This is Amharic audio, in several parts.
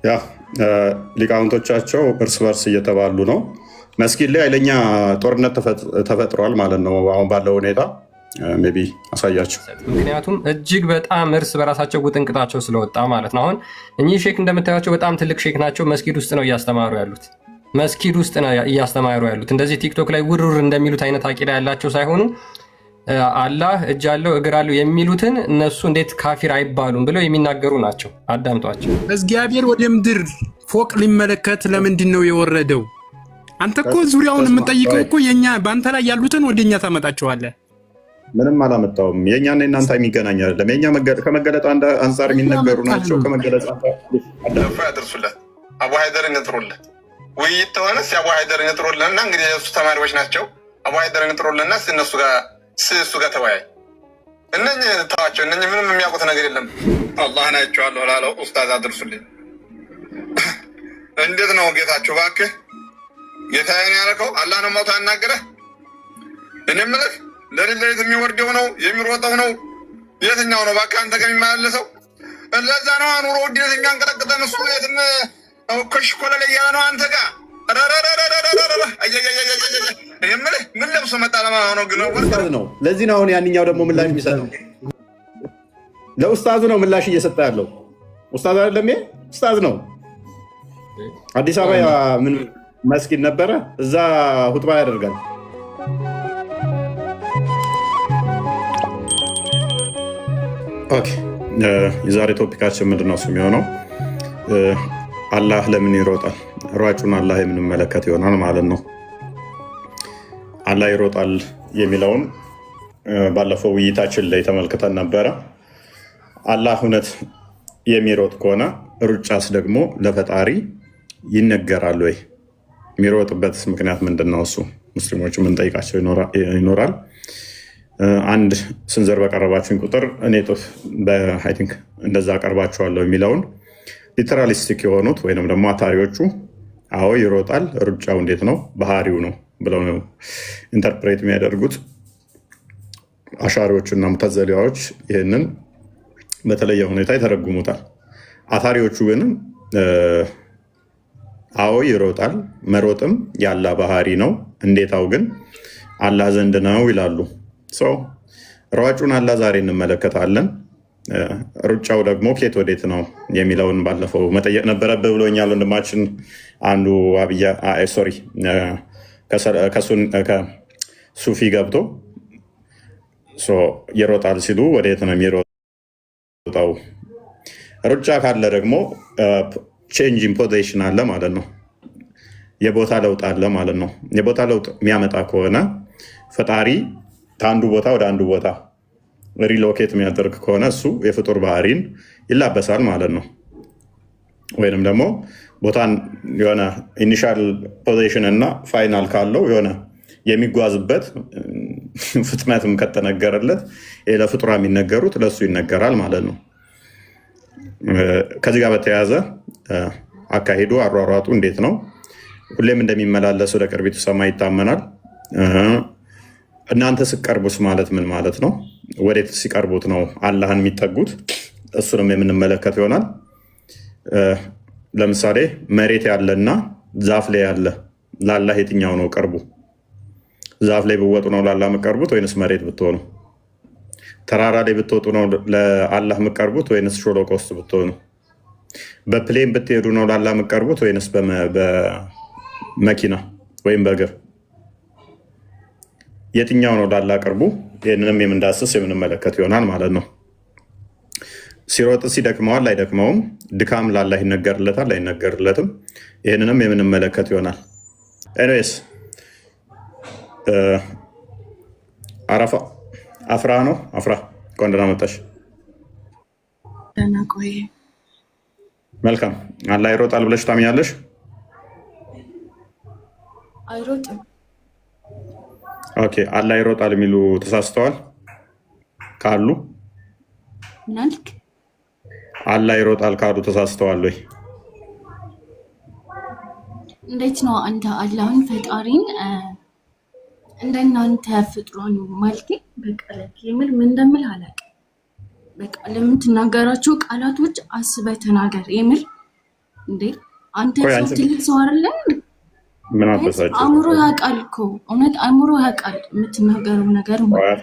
ያ ሊቃውንቶቻቸው እርስ በርስ እየተባሉ ነው። መስጊድ ላይ ኃይለኛ ጦርነት ተፈጥሯል ማለት ነው አሁን ባለው ሁኔታ። ሜይ ቢ አሳያቸው። ምክንያቱም እጅግ በጣም እርስ በራሳቸው ውጥንቅጣቸው ስለወጣ ማለት ነው። አሁን እኚህ ሼክ እንደምታያቸው በጣም ትልቅ ሼክ ናቸው። መስጊድ ውስጥ ነው እያስተማሩ ያሉት። መስጊድ ውስጥ ነው እያስተማሩ ያሉት። እንደዚህ ቲክቶክ ላይ ውርውር እንደሚሉት አይነት አቂዳ ያላቸው ሳይሆኑ አላህ እጅ አለው እግር አለው የሚሉትን እነሱ እንዴት ካፊር አይባሉም ብለው የሚናገሩ ናቸው። አዳምጧቸው። እግዚአብሔር ወደ ምድር ፎቅ ሊመለከት ለምንድን ነው የወረደው? አንተ እኮ ዙሪያውን የምጠይቀው እኮ የኛ በአንተ ላይ ያሉትን ወደኛ ታመጣቸዋለህ። ምንም አላመጣውም። የኛና የናንተ የሚገናኝ አይደለም። የኛ ከመገለጥ አንጻር የሚነገሩ ናቸው። ከመገለጥ አንጻር ያደርሱለት አቡ ሀይደርን ጥሩለት። ውይይት ተሆነስ አቡ ሀይደርን ጥሩለትና እንግዲህ የእሱ ተማሪዎች ናቸው። አቡ ሀይደርን ጥሩለትና እሱ ጋር ተወያይ። እነኝህ ተዋቸው። እነኝህ ምንም የሚያውቁት ነገር የለም። አላህን አይቼዋለሁ ላለው ኡስታዝ አድርሱልኝ። እንዴት ነው ጌታችሁ? እባክህ ጌታዬን ያልከው አላህ ነው ሞቶ ያናገረህ? እኔ የምልህ ለሊት ለሊት የሚወርደው ነው የሚሮጠው ነው የትኛው ነው? እባክህ አንተ ጋር የሚመላለሰው ለዛ ነው ኑሮ ውድነት የሚያንቀጠቅጠን እሱ የትም ኮሽኮለለ እያለ ነው አንተ ጋር ምን ለብሶ መጣ ለማለት ነው። ለዚህ ነው አሁን ያንኛው ደግሞ ምላሽ የሚሰጠው ለኡስታዙ ነው ምላሽ እየሰጠ ያለው። ኡስታዝ አይደለም ይሄ ኡስታዝ ነው። አዲስ አበባ ምን መስጊድ ነበረ እዛ ሁጥባ ያደርጋል። ኦኬ የዛሬ ቶፒካችን ምንድነው? እሱ የሚሆነው አላህ ለምን ይሮጣል? ሯጩን አላህ የምንመለከት ይሆናል ማለት ነው። አላህ ይሮጣል የሚለውን ባለፈው ውይይታችን ላይ ተመልክተን ነበረ። አላህ እውነት የሚሮጥ ከሆነ ሩጫስ ደግሞ ለፈጣሪ ይነገራል ወይ? የሚሮጥበት ምክንያት ምንድን ነው? እሱ ሙስሊሞች የምንጠይቃቸው ይኖራል። አንድ ስንዘር በቀረባችሁኝ ቁጥር እኔ ጡፍ አይ ቲንክ እንደዛ አቀርባቸዋለሁ የሚለውን ሊተራሊስቲክ የሆኑት ወይንም ደግሞ አታሪዎቹ አዎ ይሮጣል፣ ሩጫው እንዴት ነው ባህሪው ነው ብለው ነው ኢንተርፕሬት የሚያደርጉት። አሻሪዎቹ እና ሙተዘሊያዎች ይህንን በተለየ ሁኔታ ይተረጉሙታል። አታሪዎቹ ግን አዎ ይሮጣል፣ መሮጥም ያላ ባህሪ ነው፣ እንዴታው ግን አላህ ዘንድ ነው ይላሉ። ሯጩን አላህ ዛሬ እንመለከታለን። ሩጫው ደግሞ ኬት ወዴት ነው የሚለውን ባለፈው መጠየቅ ነበረብህ ብሎኛል ወንድማችን አንዱ ሶሪ ከሱፊ ገብቶ ይሮጣል ሲሉ ወዴት ነው የሚሮጣው? ሩጫ ካለ ደግሞ ቼንጅ ኢን ፖዚሽን አለ ማለት ነው። የቦታ ለውጥ አለ ማለት ነው። የቦታ ለውጥ የሚያመጣ ከሆነ ፈጣሪ ከአንዱ ቦታ ወደ አንዱ ቦታ ሪሎኬት የሚያደርግ ከሆነ እሱ የፍጡር ባህሪን ይላበሳል ማለት ነው። ወይንም ደግሞ ቦታን የሆነ ኢኒሻል ፖዚሽን እና ፋይናል ካለው የሆነ የሚጓዝበት ፍጥነትም ከተነገረለት ለፍጡራ የሚነገሩት ለእሱ ይነገራል ማለት ነው። ከዚህ ጋር በተያያዘ አካሄዱ አሯሯጡ እንዴት ነው? ሁሌም እንደሚመላለስ ወደ ቅርቢቱ ሰማይ ይታመናል። እናንተ ስቀርቡስ ማለት ምን ማለት ነው? ወዴት ሲቀርቡት ነው አላህን የሚጠጉት? እሱንም የምንመለከት ይሆናል። ለምሳሌ መሬት ያለና ዛፍ ላይ ያለ ለአላህ የትኛው ነው ቅርቡ? ዛፍ ላይ ብወጡ ነው ለአላህ የምቀርቡት ወይንስ መሬት ብትሆኑ? ተራራ ላይ ብትወጡ ነው ለአላህ የምቀርቡት ወይንስ ሾሎቆ ውስጥ ብትሆኑ? በፕሌን ብትሄዱ ነው ለአላህ የምቀርቡት ወይንስ በመኪና ወይም በእግር? የትኛው ነው ለአላህ ቅርቡ? ይህንንም የምንዳስስ የምንመለከት ይሆናል ማለት ነው። ሲሮጥስ ይደክመዋል አይደክመውም? ድካም ለአላህ ይነገርለታል አይነገርለትም? ይህንንም የምንመለከት ይሆናል። ኤኒዌይስ አፍራ ነው። አፍራ እንኳን ደህና መጣሽ። መልካም። አላህ ይሮጣል ብለሽ ታምኛለሽ? አይሮጥም። ኦኬ። አላህ ይሮጣል የሚሉ ተሳስተዋል ካሉ ናልክ አላህ ይሮጣል ካሉ ተሳስተዋል ወይ? እንዴት ነው አንተ አላህን ፈጣሪን እንደናንተ ፍጥሯን ማለት በቃ ለምን ምን እንደምል አላውቅም። በቃ ለምን ትናገራቸው ቃላቶች አስበህ ተናገር። የምር እንዴ አንተ ሰው ትልቅ ሰው አይደለ? ምን አበሳጭ? አእምሮ ያውቃል እኮ እውነት አእምሮ ያውቃል የምትናገረው ነገር ማለት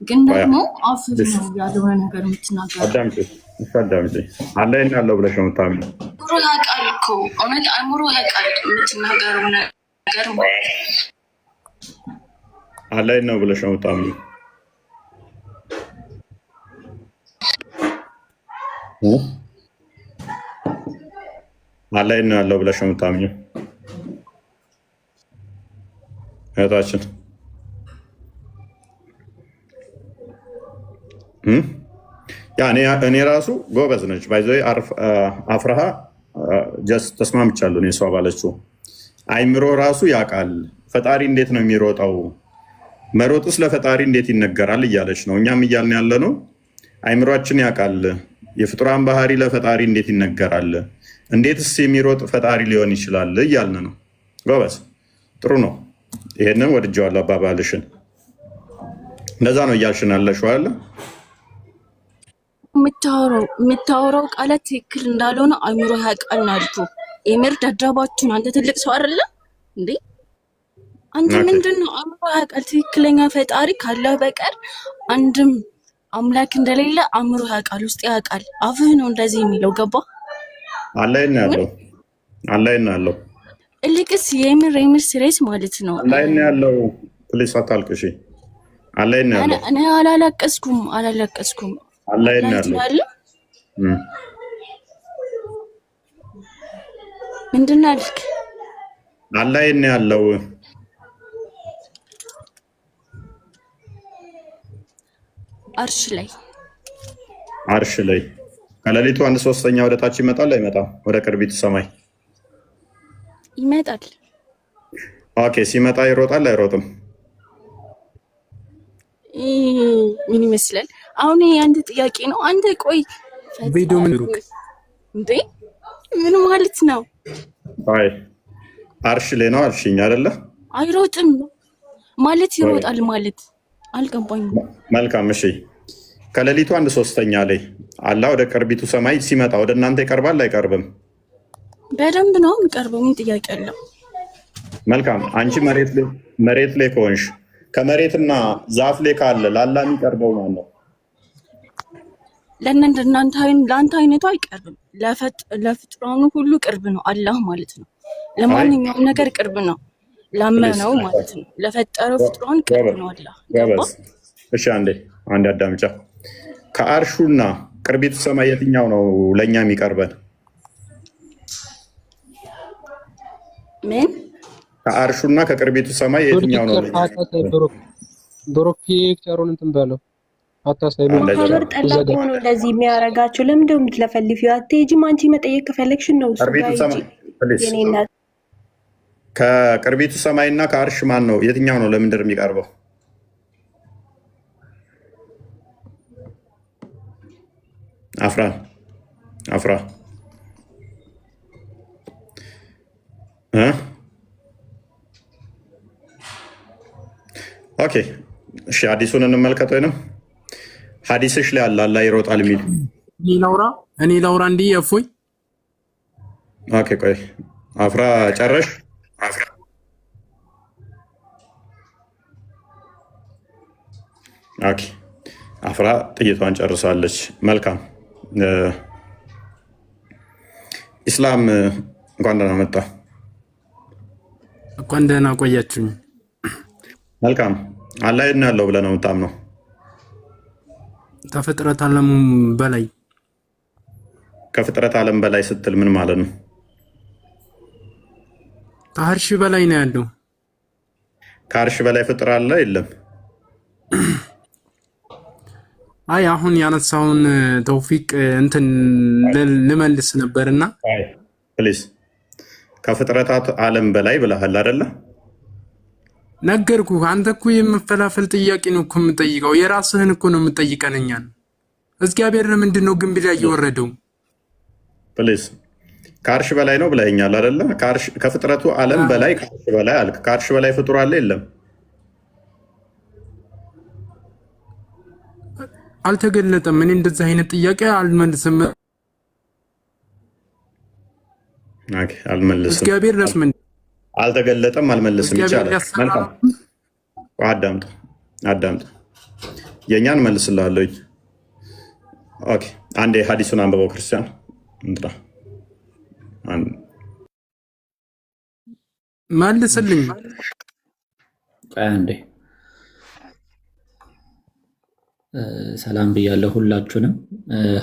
ግን ደግሞ አፍ ነው ያልሆነ ነገር የምትናገረው። አዳምጪ አላይን ያለው ብለሽ ነው የምታምኚው? አእምሮ ያውቃል እኮ እውነት አእምሮ ያውቃል የምትናገረው ነገር ማለት አላይን ነው ብለሽ ነው የምታምኚው? አላይን ነው ያለው ብለሽ ነው የምታምኚው? እህታችን እኔ ራሱ ጎበዝ ነች ባይዘ አፍረሃ ጀስት ተስማምቻለሁ። እኔ እሷ ባለችው አይምሮ ራሱ ያውቃል ፈጣሪ እንዴት ነው የሚሮጠው፣ መሮጥስ ለፈጣሪ እንዴት ይነገራል እያለች ነው። እኛም እያልን ያለ ነው አይምሯችን ያውቃል የፍጡራን ባህሪ ለፈጣሪ እንዴት ይነገራል፣ እንዴትስ የሚሮጥ ፈጣሪ ሊሆን ይችላል እያልን ነው። ጎበዝ ጥሩ ነው። ይሄንን ወድጀዋለሁ አባባልሽን። እንደዛ ነው እያልሽን ያለሽው አለ የምታወራው ቃላት ትክክል እንዳልሆነ አይምሮ ያውቃል ናልኩ። የምር ደደባችሁን። አንተ ትልቅ ሰው አይደለ እንዴ? አንተ ምንድነው አይምሮ ያውቃል። ትክክለኛ ፈጣሪ ካለ በቀር አንድም አምላክ እንደሌለ አይምሮ ያውቃል፣ ውስጥ ያውቃል። አፍህ ነው እንደዚህ የሚለው ገባ? አላይና ያለው እልቅስ የምር ሲሪየስ ማለት ነው። አላይና ያለው ፕሊስ አታልቅሽ። አላይና ያለው እኔ አላለቀስኩም። አላይና ያለው ምንድን አልክ? አላይና ያለው አርሽ ላይ ከሌሊቱ 1/3 ወደ ታች ይመጣል አይመጣም? ወደ ቅርቢቱ ሰማይ ይመጣል። ኦኬ ሲመጣ ይሮጣል አይሮጥም? ምን ይመስላል? አሁን አንድ ጥያቄ ነው። አንተ ቆይ ቪዲዮ ምን ሩክ እንዴ ምን ማለት ነው? አይ አርሽ ላይ ነው አልሽኝ አይደለ? አይሮጥም ማለት ይሮጣል ማለት አልገባኝም። መልካም እሺ። ከሌሊቱ 1/3 ላይ አላህ ወደ ቅርቢቱ ሰማይ ሲመጣ ወደ እናንተ ይቀርባል አይቀርብም? በደንብ ነው የሚቀርበው። ምን ጥያቄ አለው? መልካም አንቺ መሬት ላይ ከሆንሽ ከመሬትና ዛፍ ላይ ካለ ላላ የሚቀርበው ማን ነው? ለአንተ አይነቱ አይቀርብም። ለፍጥሯኑ ሁሉ ቅርብ ነው አላህ ማለት ነው። ለማንኛውም ነገር ቅርብ ነው ላመነው ማለት ነው። ለፈጠረው ፍጥሯን ቅርብ ነው አላህ። እሺ አንዴ አዳምጫ። ከአርሹና ቅርቢቱ ሰማይ የትኛው ነው ለእኛ የሚቀርበን? ምን ከአርሹና ከቅርቢቱ ሰማይ የትኛው ነው? ፕሮፌክተሩን እንትን በለው አታሳይሉ። ማህበር ጠላቆ ነው እንደዚህ የሚያረጋቸው። ለምንድነው የምትለፈልፊው? አትሄጂም አንቺ መጠየቅ ከፈለግሽን ነው እሱ ጋር። ከቅርቢቱ ሰማይና ከአርሽ ማን ነው የትኛው ነው ለምንድር የሚቀርበው? አፍራ ኦኬ እሺ፣ ሐዲሱን እንመልከት። ወይንም ሐዲስሽ ላይ አላህ ይሮጣል የሚል እኔ ላውራ እንዲህ እፎይ። ኦኬ ቆይ አፍራ ጨረሽ? ኦኬ አፍራ ጥይቷን ጨርሳለች። መልካም ኢስላም እንኳን ደህና መጣ። እንኳን ደህና ቆያችሁኝ። መልካም አላህ ነው ያለው ብለህ ነው የምታምነው? ከፍጥረት ዓለም በላይ። ከፍጥረት ዓለም በላይ ስትል ምን ማለት ነው? ከአርሽ በላይ ነው ያለው። ከአርሽ በላይ ፍጥር አለ የለም? አይ አሁን ያነሳውን ተውፊቅ እንትን ልመልስ ነበርና ፕሊዝ ከፍጥረታት ዓለም በላይ ብለሃል አይደለ? ነገርኩ። አንተ እኮ የመፈላፈል ጥያቄ ነው እኮ የምጠይቀው። የራስህን እኮ ነው የምጠይቀን እኛን። እግዚአብሔር ምንድን ነው ግንብ ላይ እየወረደው? ፕሊዝ ከአርሽ በላይ ነው ብለኸኛል አይደለ? ከፍጥረቱ ዓለም በላይ ከአርሽ በላይ አልክ። ከአርሽ በላይ ፍጡር አለ የለም? አልተገለጠም። እኔ እንደዚህ አይነት ጥያቄ አልመልስም። አልመልስም። እግዚአብሔር ለስ ምን አልተገለጠም፣ አልመልስም። ይቻላል። መልካም አዳምጥ። የእኛን መልስልሃለሁ። ኦኬ፣ አንዴ ሀዲሱን አንብበው ክርስቲያን እንትና መልስልኝ። አንዴ ሰላም ብያለሁ ሁላችሁንም።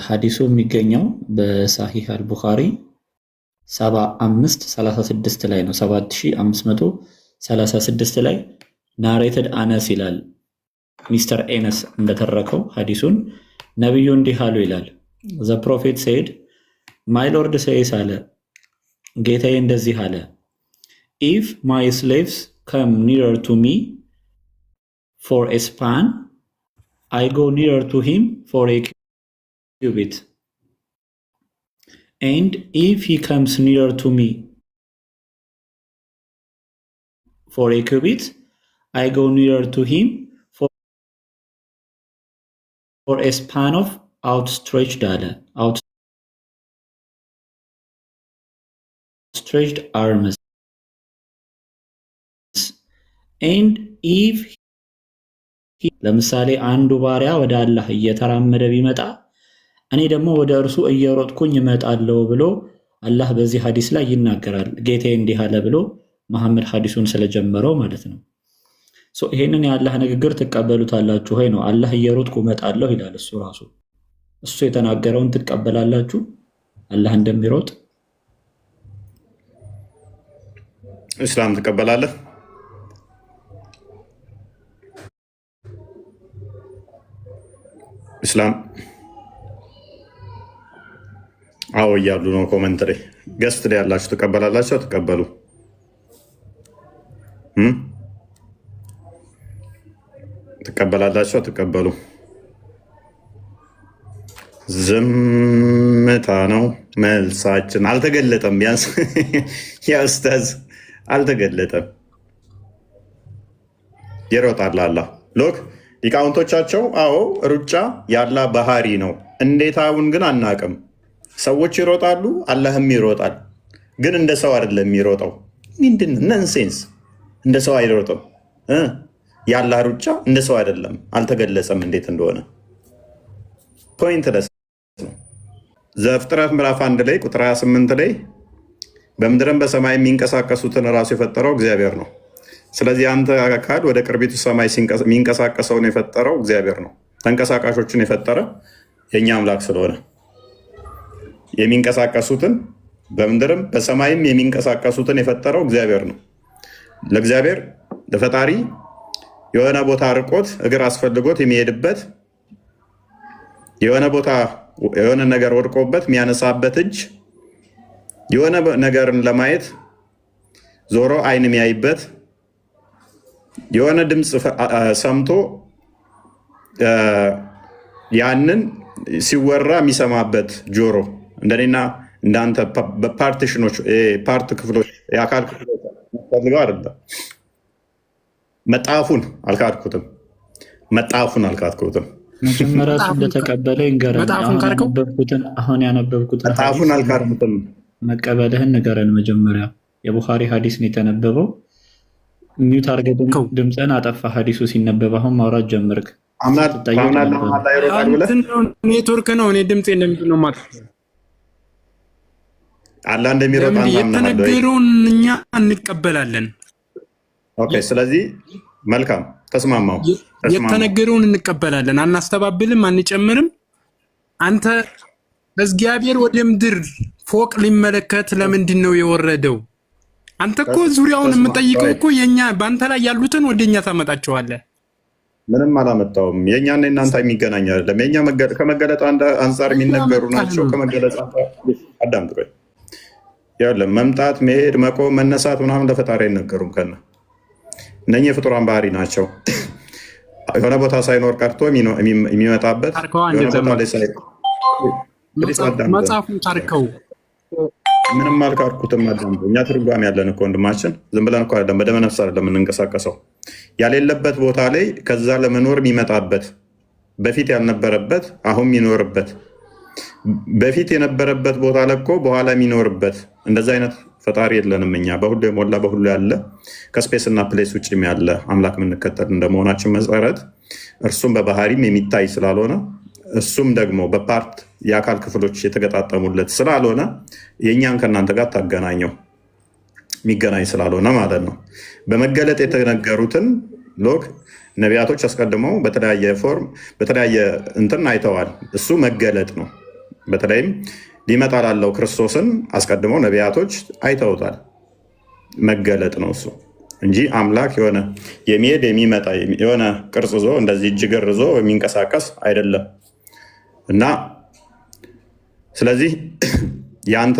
ሀዲሱ የሚገኘው በሳሂህ አልቡኻሪ 7536 ላይ ነው። 7536 ላይ ናሬትድ አነስ ይላል። ሚስተር ኤነስ እንደተረከው ሀዲሱን ነቢዩ እንዲህ አሉ ይላል። ዘ ፕሮፌት ሴድ ማይ ሎርድ ሴይስ አለ፣ ጌታዬ እንደዚህ አለ፣ ኢፍ ማይ ስሌቭስ ከም ኒረር ቱ ሚ ፎር ኤ ስፓን I go nearer to him for a cubit. And if he comes nearer to me for a cubit, I go nearer to him for a span of outstretched arms. And if ለምሳሌ አንዱ ባሪያ ወደ አላህ እየተራመደ ቢመጣ እኔ ደግሞ ወደ እርሱ እየሮጥኩኝ እመጣለሁ ብሎ አላህ በዚህ ሐዲስ ላይ ይናገራል። ጌታዬ እንዲህ አለ ብሎ መሐመድ ሐዲሱን ስለጀመረው ማለት ነው። ይሄንን የአላህ ንግግር ትቀበሉታላችሁ ወይ ነው። አላህ እየሮጥኩ እመጣለሁ ይላል እሱ ራሱ። እሱ የተናገረውን ትቀበላላችሁ? አላህ እንደሚሮጥ እስላም ትቀበላለህ? እስላም አዎ እያሉ ነው። ኮመንት ላይ ገስት ላይ ያላችሁ ትቀበላላችሁ? ተቀበሉ። ትቀበላላችሁ? ተቀበሉ። ዝምታ ነው መልሳችን። አልተገለጠም። ቢያንስ ያ ኡስታዝ አልተገለጠም። ይሮጣል አላህ ሎክ ሊቃውንቶቻቸው አዎ ሩጫ ያላ ባህሪ ነው። እንዴታውን ግን አናቅም። ሰዎች ይሮጣሉ፣ አላህም ይሮጣል። ግን እንደ ሰው አይደለም የሚሮጠው። ምንድን ነንሴንስ! እንደ ሰው አይሮጥም። ያላ ሩጫ እንደ ሰው አይደለም። አልተገለጸም እንዴት እንደሆነ። ፖይንት ለስ ነው። ዘፍጥረት ምዕራፍ 1 ላይ ቁጥር 28 ላይ በምድርም በሰማይ የሚንቀሳቀሱትን እራሱ የፈጠረው እግዚአብሔር ነው። ስለዚህ አንተ አካል ወደ ቅርቢቱ ሰማይ የሚንቀሳቀሰውን የፈጠረው እግዚአብሔር ነው። ተንቀሳቃሾችን የፈጠረ የእኛ አምላክ ስለሆነ የሚንቀሳቀሱትን በምድርም በሰማይም የሚንቀሳቀሱትን የፈጠረው እግዚአብሔር ነው። ለእግዚአብሔር ለፈጣሪ የሆነ ቦታ ርቆት እግር አስፈልጎት የሚሄድበት የሆነ ቦታ የሆነ ነገር ወድቆበት የሚያነሳበት እጅ የሆነ ነገርን ለማየት ዞሮ አይን የሚያይበት የሆነ ድምፅ ሰምቶ ያንን ሲወራ የሚሰማበት ጆሮ እንደኔና እንዳንተ በፓርቲሽኖች ፓርት ክፍሎች የአካል ክፍሎች ፈልገው አይደለም። መጣፉን አልካድኩትም። መጀመሪያ እሱ እንደተቀበለ ይንገረን። አሁን ያነበብኩትን መጣፉን አልካድኩትም። መቀበልህን ንገረን። መጀመሪያ የቡኻሪ ሀዲስ ነው የተነበበው። ሚዩት አድርገህ ድምፅህን አጠፋ። ሀዲሱ ሲነበብ አሁን ማውራት ጀመርክ። ኔትወርክ ነው። እኔ ድምፅ እንደምንድን ነው ማለት አላህ እንደሚሮጥ የተነገረውን እኛ እንቀበላለን። ስለዚህ መልካም ተስማማው። የተነገረውን እንቀበላለን፣ አናስተባብልም፣ አንጨምርም። አንተ እግዚአብሔር ወደ ምድር ፎቅ ሊመለከት ለምንድን ነው የወረደው? አንተ እኮ ዙሪያውን የምጠይቀው እኮ የኛ በአንተ ላይ ያሉትን ወደኛ ታመጣቸዋለህ። ምንም አላመጣውም። የእኛና የእናንተ የሚገናኝ አይደለም። የኛ ከመገለጥ አንጻር የሚነገሩ ናቸው። ከመገለጽ አዳምጥ ቆይ። ያለም መምጣት፣ መሄድ፣ መቆም፣ መነሳት ምናምን ለፈጣሪ አይነገሩም። ከነ እነኚህ የፍጡራን ባህሪ ናቸው። የሆነ ቦታ ሳይኖር ቀርቶ የሚመጣበት መጽሐፉን ታርከው ምንም አልካድኩትም። አዳምጡ። እኛ ትርጓሜ ያለን እኮ ወንድማችን፣ ዝም ብለን እኮ አይደለም፣ በደመ ነፍስ አይደለም የምንንቀሳቀሰው። ያሌለበት ቦታ ላይ ከዛ ለመኖር የሚመጣበት በፊት ያልነበረበት አሁን የሚኖርበት በፊት የነበረበት ቦታ ለቆ በኋላ የሚኖርበት እንደዛ አይነት ፈጣሪ የለንም እኛ። በሁሉ የሞላ በሁሉ ያለ ከስፔስ እና ፕሌስ ውጭም ያለ አምላክ የምንከተል እንደመሆናችን መሰረት እርሱም በባህሪም የሚታይ ስላልሆነ እሱም ደግሞ በፓርት የአካል ክፍሎች የተገጣጠሙለት ስላልሆነ የእኛን ከእናንተ ጋር ታገናኘው የሚገናኝ ስላልሆነ ማለት ነው። በመገለጥ የተነገሩትን ሎክ ነቢያቶች አስቀድመው በተለያየ ፎርም በተለያየ እንትን አይተዋል። እሱ መገለጥ ነው። በተለይም ሊመጣ ላለው ክርስቶስን አስቀድመው ነቢያቶች አይተውታል። መገለጥ ነው እሱ እንጂ አምላክ የሆነ የሚሄድ የሚመጣ የሆነ ቅርጽ ዞ እንደዚህ እጅግር ዞ የሚንቀሳቀስ አይደለም። እና ስለዚህ የአንተ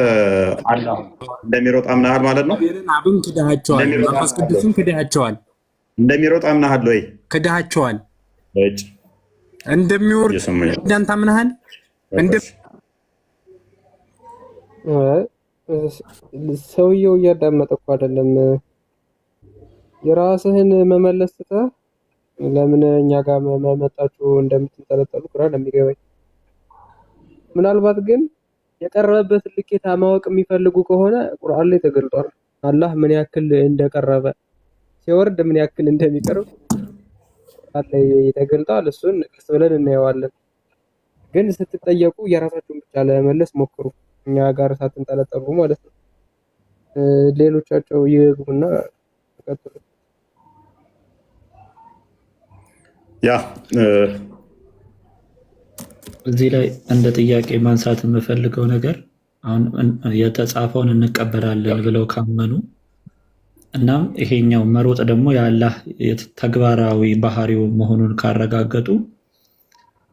እንደሚሮጥ አምናሃል ማለት ነው። አብን ክዳቸዋል፣ መንፈስ ቅዱስን ክዳቸዋል። እንደሚሮጥ አምናሃል ወይ? ክዳቸዋል። እንደሚወርድ እንዳንተ አምናሃል? ሰውየው እያዳመጠ እኮ አይደለም። የራስህን መመለስ ትተህ ለምን እኛ ጋር መጣችሁ እንደምትንጠለጠሉ ግራ ነው የሚገባኝ። ምናልባት ግን የቀረበበት ልኬታ ማወቅ የሚፈልጉ ከሆነ ቁርአን ላይ ተገልጧል። አላህ ምን ያክል እንደቀረበ ሲወርድ ምን ያክል እንደሚቀርብ ላይ ተገልጧል። እሱን ቀስ ብለን እናየዋለን። ግን ስትጠየቁ የራሳችሁን ብቻ ለመመለስ ሞክሩ፣ እኛ ጋር ሳትንጠለጠሉ ማለት ነው። ሌሎቻቸው ይግቡና ተከትሉ። ያ እዚህ ላይ እንደ ጥያቄ ማንሳት የምፈልገው ነገር አሁን የተጻፈውን እንቀበላለን ብለው ካመኑ እናም ይሄኛው መሮጥ ደግሞ የአላህ ተግባራዊ ባህሪው መሆኑን ካረጋገጡ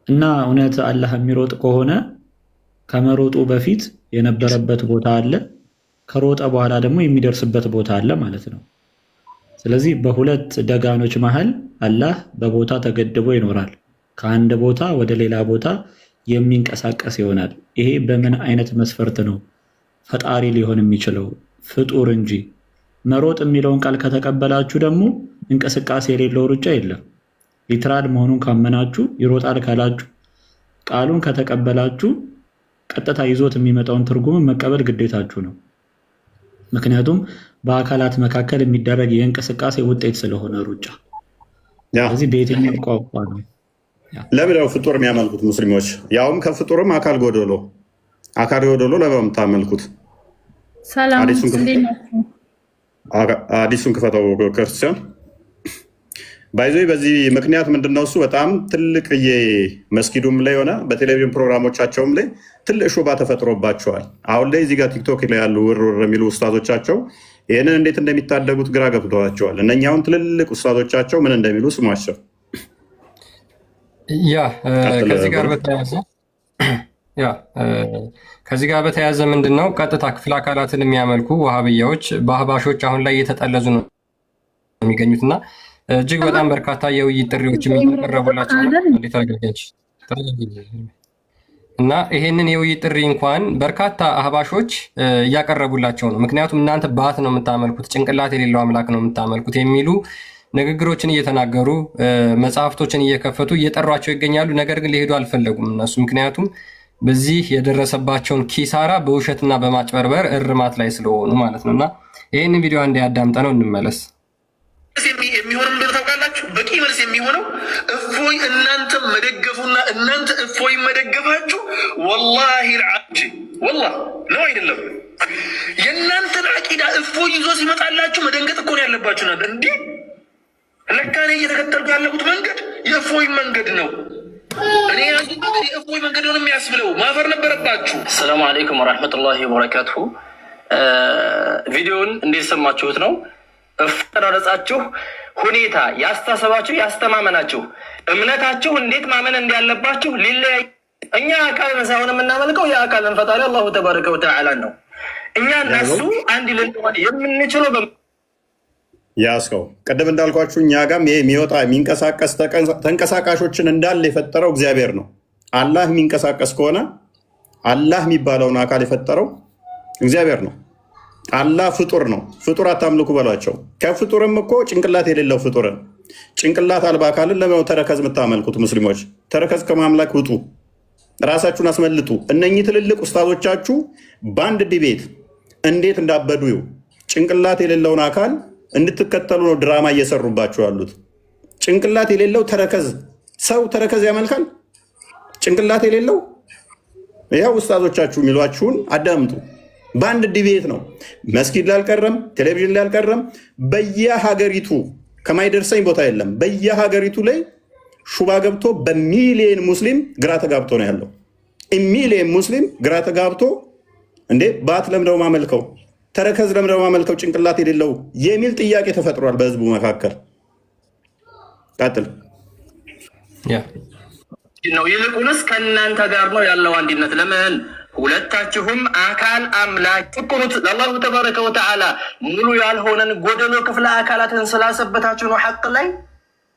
እና እውነት አላህ የሚሮጥ ከሆነ ከመሮጡ በፊት የነበረበት ቦታ አለ፣ ከሮጠ በኋላ ደግሞ የሚደርስበት ቦታ አለ ማለት ነው። ስለዚህ በሁለት ደጋኖች መሃል አላህ በቦታ ተገድቦ ይኖራል። ከአንድ ቦታ ወደ ሌላ ቦታ የሚንቀሳቀስ ይሆናል። ይሄ በምን አይነት መስፈርት ነው ፈጣሪ ሊሆን የሚችለው? ፍጡር እንጂ። መሮጥ የሚለውን ቃል ከተቀበላችሁ ደግሞ እንቅስቃሴ የሌለው ሩጫ የለም። ሊትራል መሆኑን ካመናችሁ፣ ይሮጣል ካላችሁ፣ ቃሉን ከተቀበላችሁ ቀጥታ ይዞት የሚመጣውን ትርጉምን መቀበል ግዴታችሁ ነው። ምክንያቱም በአካላት መካከል የሚደረግ የእንቅስቃሴ ውጤት ስለሆነ ሩጫ። ስለዚህ በየትኛው ቋንቋ ነው ለምንድነው ፍጡር የሚያመልኩት ሙስሊሞች? ያውም ከፍጡርም አካል ጎደሎ ለምን የምታመልኩት? አዲሱን ክፈተው ክርስቲያን ባይዞ። በዚህ ምክንያት ምንድነው እሱ በጣም ትልቅዬ መስጊዱም ላይ ሆነ በቴሌቪዥን ፕሮግራሞቻቸውም ላይ ትልቅ ሹባ ተፈጥሮባቸዋል። አሁን ላይ እዚህ ጋር ቲክቶክ ላይ ያሉ ውርውር የሚሉ ውስታዞቻቸው ይህንን እንዴት እንደሚታደጉት ግራ ገብተዋቸዋል። እነኛውን ትልልቅ ውስታዞቻቸው ምን እንደሚሉ ስሟቸው። ከዚህ ጋር በተያያዘ ምንድን ነው ቀጥታ ክፍል አካላትን የሚያመልኩ ዋሃብያዎች በአህባሾች አሁን ላይ እየተጠለዙ ነው የሚገኙት እና እጅግ በጣም በርካታ የውይይት ጥሪዎች የሚቀረቡላቸው እና ይሄንን የውይይት ጥሪ እንኳን በርካታ አህባሾች እያቀረቡላቸው ነው። ምክንያቱም እናንተ ባት ነው የምታመልኩት፣ ጭንቅላት የሌለው አምላክ ነው የምታመልኩት የሚሉ ንግግሮችን እየተናገሩ መጽሐፍቶችን እየከፈቱ እየጠሯቸው ይገኛሉ። ነገር ግን ሊሄዱ አልፈለጉም እነሱ። ምክንያቱም በዚህ የደረሰባቸውን ኪሳራ በውሸትና በማጭበርበር እርማት ላይ ስለሆኑ ማለት ነው። እና ይህንን ቪዲዮ አንዴ ያዳምጠ ነው እንመለስ። የሚሆነው ምንድን ታውቃላችሁ? በቂ መልስ የሚሆነው እፎይ እናንተ መደገፉና እናንተ እፎይ መደገፋችሁ ወላሂ ልዓጅ ወላሂ ነው አይደለም። የእናንተን አቂዳ እፎይ ይዞ ሲመጣላችሁ መደንገጥ እኮ ነው ያለባችሁ። ናት እንዲህ ለካ እኔ እየተከተልኩ ያለሁት መንገድ የእፎይ መንገድ ነው። እኔ የእፎይ መንገድ ነው የሚያስብለው ማፈር ነበረባችሁ። ሰላሙ አለይኩም ወረሕመቱላሂ ወበረካቱሁ። ቪዲዮውን እንዴት ሰማችሁት ነው? አስተዳደጻችሁ ሁኔታ፣ ያስተሳሰባችሁ፣ ያስተማመናችሁ፣ እምነታችሁ እንዴት ማመን እንዳለባችሁ ሊለያይ። እኛ አካልን ሳይሆን የምናመልከው የአካልን ፈጣሪ አላሁ ተባረከ ወተዓላ ነው። እኛ እነሱ አንድ ልንሆን የምንችለው ያስከው ቅድም እንዳልኳችሁ እኛ ጋም ይሄ የሚወጣ የሚንቀሳቀስ ተንቀሳቃሾችን እንዳለ የፈጠረው እግዚአብሔር ነው። አላህ የሚንቀሳቀስ ከሆነ አላህ የሚባለውን አካል የፈጠረው እግዚአብሔር ነው። አላህ ፍጡር ነው። ፍጡር አታምልኩ በሏቸው። ከፍጡርም እኮ ጭንቅላት የሌለው ፍጡርን ጭንቅላት አልባ አካልን ለምን ተረከዝ የምታመልኩት? ሙስሊሞች ተረከዝ ከማምለክ ውጡ። ራሳችሁን አስመልጡ። እነኚህ ትልልቅ ኡስታዞቻችሁ በአንድ ዲቤት እንዴት እንዳበዱ ጭንቅላት የሌለውን አካል እንድትከተሉ ነው ድራማ እየሰሩባችሁ ያሉት። ጭንቅላት የሌለው ተረከዝ ሰው ተረከዝ ያመልካል። ጭንቅላት የሌለው ያው ኡስታዞቻችሁ የሚሏችሁን አዳምጡ። በአንድ ዲቤት ነው። መስጊድ ላይ አልቀረም፣ ቴሌቪዥን ላይ አልቀረም። በየሀገሪቱ ከማይደርሰኝ ቦታ የለም። በየሀገሪቱ ላይ ሹባ ገብቶ በሚሊየን ሙስሊም ግራ ተጋብቶ ነው ያለው። ሚሊየን ሙስሊም ግራ ተጋብቶ እንዴ ባት ለምደው ማመልከው ተረከዝ ለምደው ማመልከው ጭንቅላት የሌለው የሚል ጥያቄ ተፈጥሯል በህዝቡ መካከል። ቀጥል ነው። ይልቁንስ ከእናንተ ጋር ነው ያለው አንድነት። ለምን ሁለታችሁም አካል አምላክ ትኩሩት ለአላሁ ተባረከ ወተዓላ ሙሉ ያልሆነን ጎደሎ ክፍለ አካላትን ስላሰበታችሁ ነው ሐቅ ላይ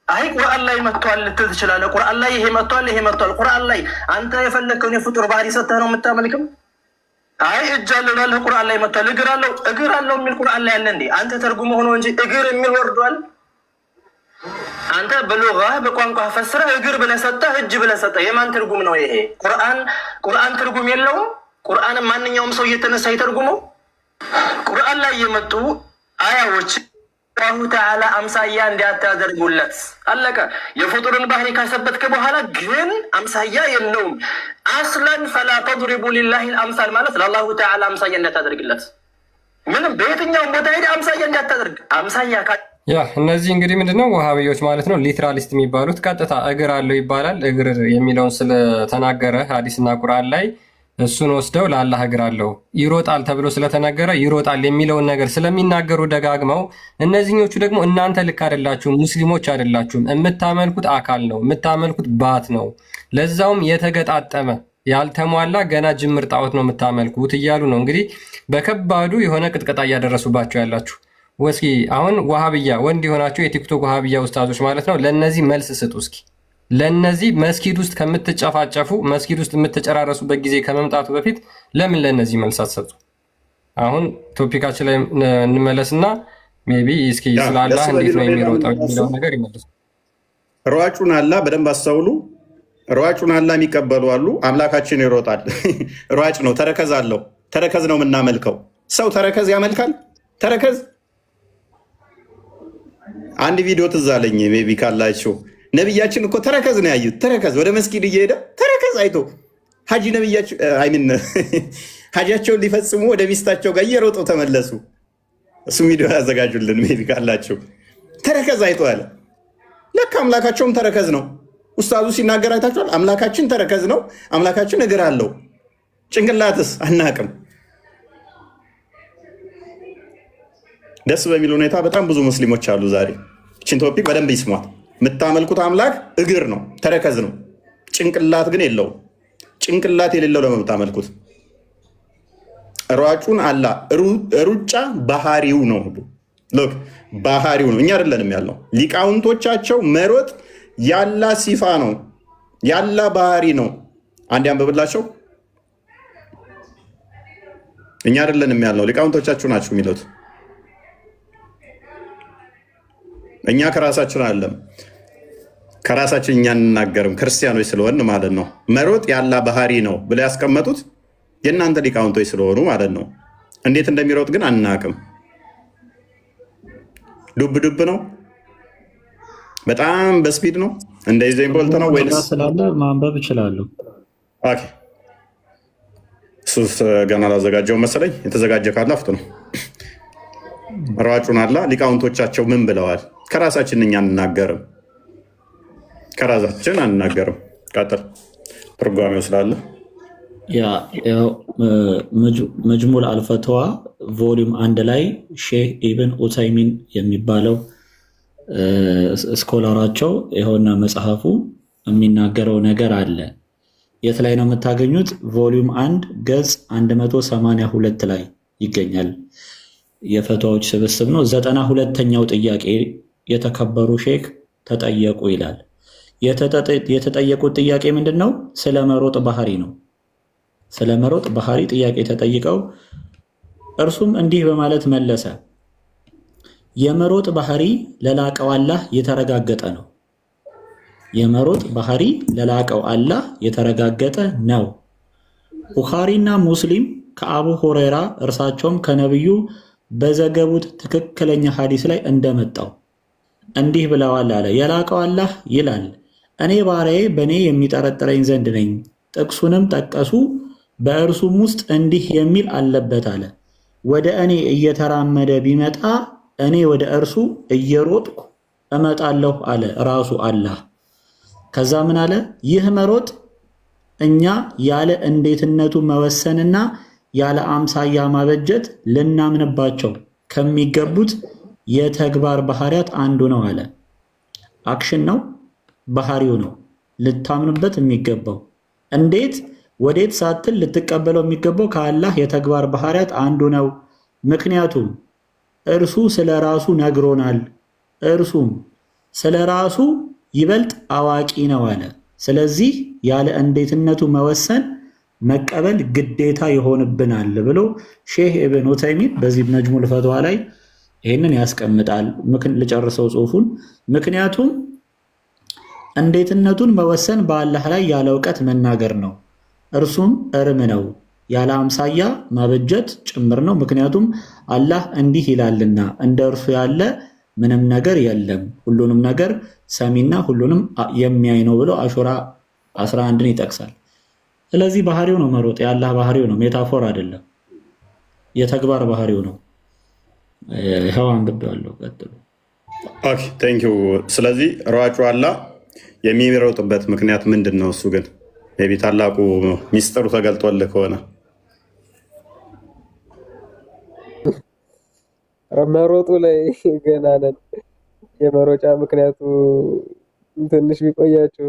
አይ ቁርአን ላይ መጥቷል ልትል ትችላለህ። ቁርአን ላይ ይሄ መጥቷል፣ ይሄ መጥቷል። ቁርአን ላይ አንተ የፈለግከውን የፍጡር ባህሪ ሰጥተህ ነው የምታመልክም። አይ እጅ አለው ላለ ቁርአን ላይ መጥቷል። እግር አለው የሚል ቁርአን ላይ አለ እንዴ? አንተ ተርጉሞ ሆኖ እንጂ እግር የሚል ወርዷል። አንተ በሉጋ በቋንቋ ፈስረህ እግር ብለህ ሰጠህ፣ እጅ ብለህ ሰጠህ። የማን ትርጉም ነው ይሄ? ቁርአን ትርጉም የለውም። ቁርአንም ማንኛውም ሰው እየተነሳ ይተርጉመው። ቁርአን ላይ የመጡ አያዎች አላሁ ተዓላ አምሳያ እንዲያታደርጉለት አለቀ። የፍጡርን ባህሪ ካሰበትክ በኋላ ግን አምሳያ የለውም። አስለን ፈላ ተድሪቡ ሊላሂ አምሳል ማለት ለአላሁ ተዓላ አምሳያ እንዲያታደርግለት ምንም በየትኛውም ቦታ ሄደ አምሳያ እንዲያታደርግ አምሳያ ያ እነዚህ እንግዲህ ምንድነው ወሃቢዮች ማለት ነው። ሊትራሊስት የሚባሉት ቀጥታ እግር አለው ይባላል። እግር የሚለውን ስለተናገረ ሐዲስና ቁርአን ላይ እሱን ወስደው ለአላህ እግር አለው ይሮጣል ተብሎ ስለተነገረ ይሮጣል የሚለውን ነገር ስለሚናገሩ ደጋግመው፣ እነዚህኞቹ ደግሞ እናንተ ልክ አይደላችሁም፣ ሙስሊሞች አይደላችሁም፣ የምታመልኩት አካል ነው፣ የምታመልኩት ባት ነው፣ ለዛውም የተገጣጠመ ያልተሟላ ገና ጅምር ጣዖት ነው የምታመልኩት እያሉ ነው እንግዲህ በከባዱ የሆነ ቅጥቀጣ እያደረሱባቸው ያላችሁ። ወስኪ አሁን ዋሃብያ ወንድ የሆናችሁ የቲክቶክ ዋሃብያ ኡስታዞች ማለት ነው ለነዚህ መልስ ስጡ እስኪ። ለነዚህ መስጊድ ውስጥ ከምትጨፋጨፉ መስጊድ ውስጥ የምትጨራረሱበት ጊዜ ከመምጣቱ በፊት ለምን ለነዚህ መልስ አትሰጡ? አሁን ቶፒካችን ላይ እንመለስና ሜይ ቢ እስኪ ስለ አላህ እንዴት ነው የሚሮጠው የሚለው ነገር ይመለሱ። ሯጩን አላህ በደንብ አስተውሉ። ሯጩን አላህ የሚቀበሉ አሉ። አምላካችን ይሮጣል። ሯጭ ነው፣ ተረከዝ አለው። ተረከዝ ነው የምናመልከው። ሰው ተረከዝ ያመልካል። ተረከዝ አንድ ቪዲዮ ትዝ አለኝ። ሜይ ቢ ካላችሁ ነቢያችን እኮ ተረከዝ ነው ያዩት። ተረከዝ ወደ መስጊድ እየሄደ ተረከዝ አይቶ ሀጂ ነቢያቸው አይሚን ሀጂያቸውን ሊፈጽሙ ወደ ሚስታቸው ጋር እየሮጡ ተመለሱ። እሱ ቪዲዮ ያዘጋጁልን ሜይ ቢ ካላችሁ። ተረከዝ አይቶ አለ። ለካ አምላካቸውም ተረከዝ ነው። ኡስታዙ ሲናገር አይታችኋል። አምላካችን ተረከዝ ነው። አምላካችን እግር አለው። ጭንቅላትስ አናቅም። ደስ በሚል ሁኔታ በጣም ብዙ ሙስሊሞች አሉ ዛሬ። እችን ቶፒክ በደንብ ይስሟት። የምታመልኩት አምላክ እግር ነው፣ ተረከዝ ነው፣ ጭንቅላት ግን የለውም። ጭንቅላት የሌለው ለምታመልኩት ሯጩን አላ ሩጫ ባህሪው ነው። ሎክ ባህሪው ነው፣ እኛ አይደለንም ያለው። ሊቃውንቶቻቸው መሮጥ ያላ ሲፋ ነው፣ ያላ ባህሪ ነው። አንድ አንብብላቸው። እኛ አይደለንም ያለው፣ ሊቃውንቶቻችሁ ናቸው የሚሉት። እኛ ከራሳችን አለም ከራሳችን እኛ እንናገርም ክርስቲያኖች ስለሆን ማለት ነው። መሮጥ ያላ ባህሪ ነው ብለው ያስቀመጡት የእናንተ ሊቃውንቶች ስለሆኑ ማለት ነው። እንዴት እንደሚሮጥ ግን አናቅም። ዱብ ዱብ ነው፣ በጣም በስፒድ ነው፣ እንደ ዩዜን ቦልት ነው ወይስ ስላለ ማንበብ እችላለሁ። እሱ ገና አላዘጋጀው መሰለኝ። የተዘጋጀ ካለ አፍጡ ነው። ሯጩን አላ ሊቃውንቶቻቸው ምን ብለዋል? ከራሳችን እኛ አንናገርም፣ ከራሳችን አንናገርም። ቀጥል ትርጓሜው ስላለ መጅሙል አልፈትዋ ቮሊዩም 1 ላይ ሼህ ኢብን ኡተይሚን የሚባለው ስኮላራቸው የሆነ መጽሐፉ የሚናገረው ነገር አለ። የት ላይ ነው የምታገኙት? ቮሊዩም 1 ገጽ 182 ላይ ይገኛል። የፈትዋዎች ስብስብ ነው። 92ኛው ጥያቄ የተከበሩ ሼክ ተጠየቁ ይላል። የተጠየቁት ጥያቄ ምንድን ነው? ስለ መሮጥ ባህሪ ነው። ስለ መሮጥ ባህሪ ጥያቄ ተጠይቀው እርሱም እንዲህ በማለት መለሰ። የመሮጥ ባህሪ ለላቀው አላህ የተረጋገጠ ነው። የመሮጥ ባህሪ ለላቀው አላህ የተረጋገጠ ነው። ቡኻሪና ሙስሊም ከአቡ ሁረይራ እርሳቸውም ከነቢዩ በዘገቡት ትክክለኛ ሐዲስ ላይ እንደመጣው እንዲህ ብለዋል አለ። የላቀው አላህ ይላል እኔ ባሪያዬ በእኔ የሚጠረጥረኝ ዘንድ ነኝ። ጥቅሱንም ጠቀሱ። በእርሱም ውስጥ እንዲህ የሚል አለበት አለ። ወደ እኔ እየተራመደ ቢመጣ እኔ ወደ እርሱ እየሮጥኩ እመጣለሁ አለ ራሱ አላህ። ከዛ ምን አለ? ይህ መሮጥ እኛ ያለ እንዴትነቱ መወሰንና ያለ አምሳያ ማበጀት ልናምንባቸው ከሚገቡት የተግባር ባህሪያት አንዱ ነው አለ። አክሽን ነው፣ ባህሪው ነው ልታምንበት የሚገባው። እንዴት ወዴት ሳትል ልትቀበለው የሚገባው ከአላህ የተግባር ባህሪያት አንዱ ነው። ምክንያቱም እርሱ ስለ ራሱ ነግሮናል። እርሱም ስለ ራሱ ይበልጥ አዋቂ ነው አለ። ስለዚህ ያለ እንዴትነቱ መወሰን መቀበል ግዴታ ይሆንብናል ብሎ ሼህ ኢብን ዑተይሚን በዚህ ነጅሙል ፈትዋ ላይ ይህንን ያስቀምጣል። ልጨርሰው ጽሑፉን። ምክንያቱም እንዴትነቱን መወሰን በአላህ ላይ ያለ እውቀት መናገር ነው፣ እርሱም እርም ነው፣ ያለ አምሳያ ማበጀት ጭምር ነው። ምክንያቱም አላህ እንዲህ ይላልና እንደ እርሱ ያለ ምንም ነገር የለም፣ ሁሉንም ነገር ሰሚና ሁሉንም የሚያይ ነው ብሎ አሹራ 11ን ይጠቅሳል። ስለዚህ ባህሪው ነው መሮጥ፣ የአላህ ባህሪው ነው፣ ሜታፎር አይደለም፣ የተግባር ባህሪው ነው። ይኸው አንብቤዋለሁ። ቀጥሉ። ኦኬ ቴንክ ዩ። ስለዚህ ሯጩ አላህ የሚሮጥበት ምክንያት ምንድን ነው? እሱ ግን ቢ ታላቁ ሚስጥሩ ተገልጦልህ ከሆነ መሮጡ ላይ ገና ነን። የመሮጫ ምክንያቱ ትንሽ ቢቆያችሁ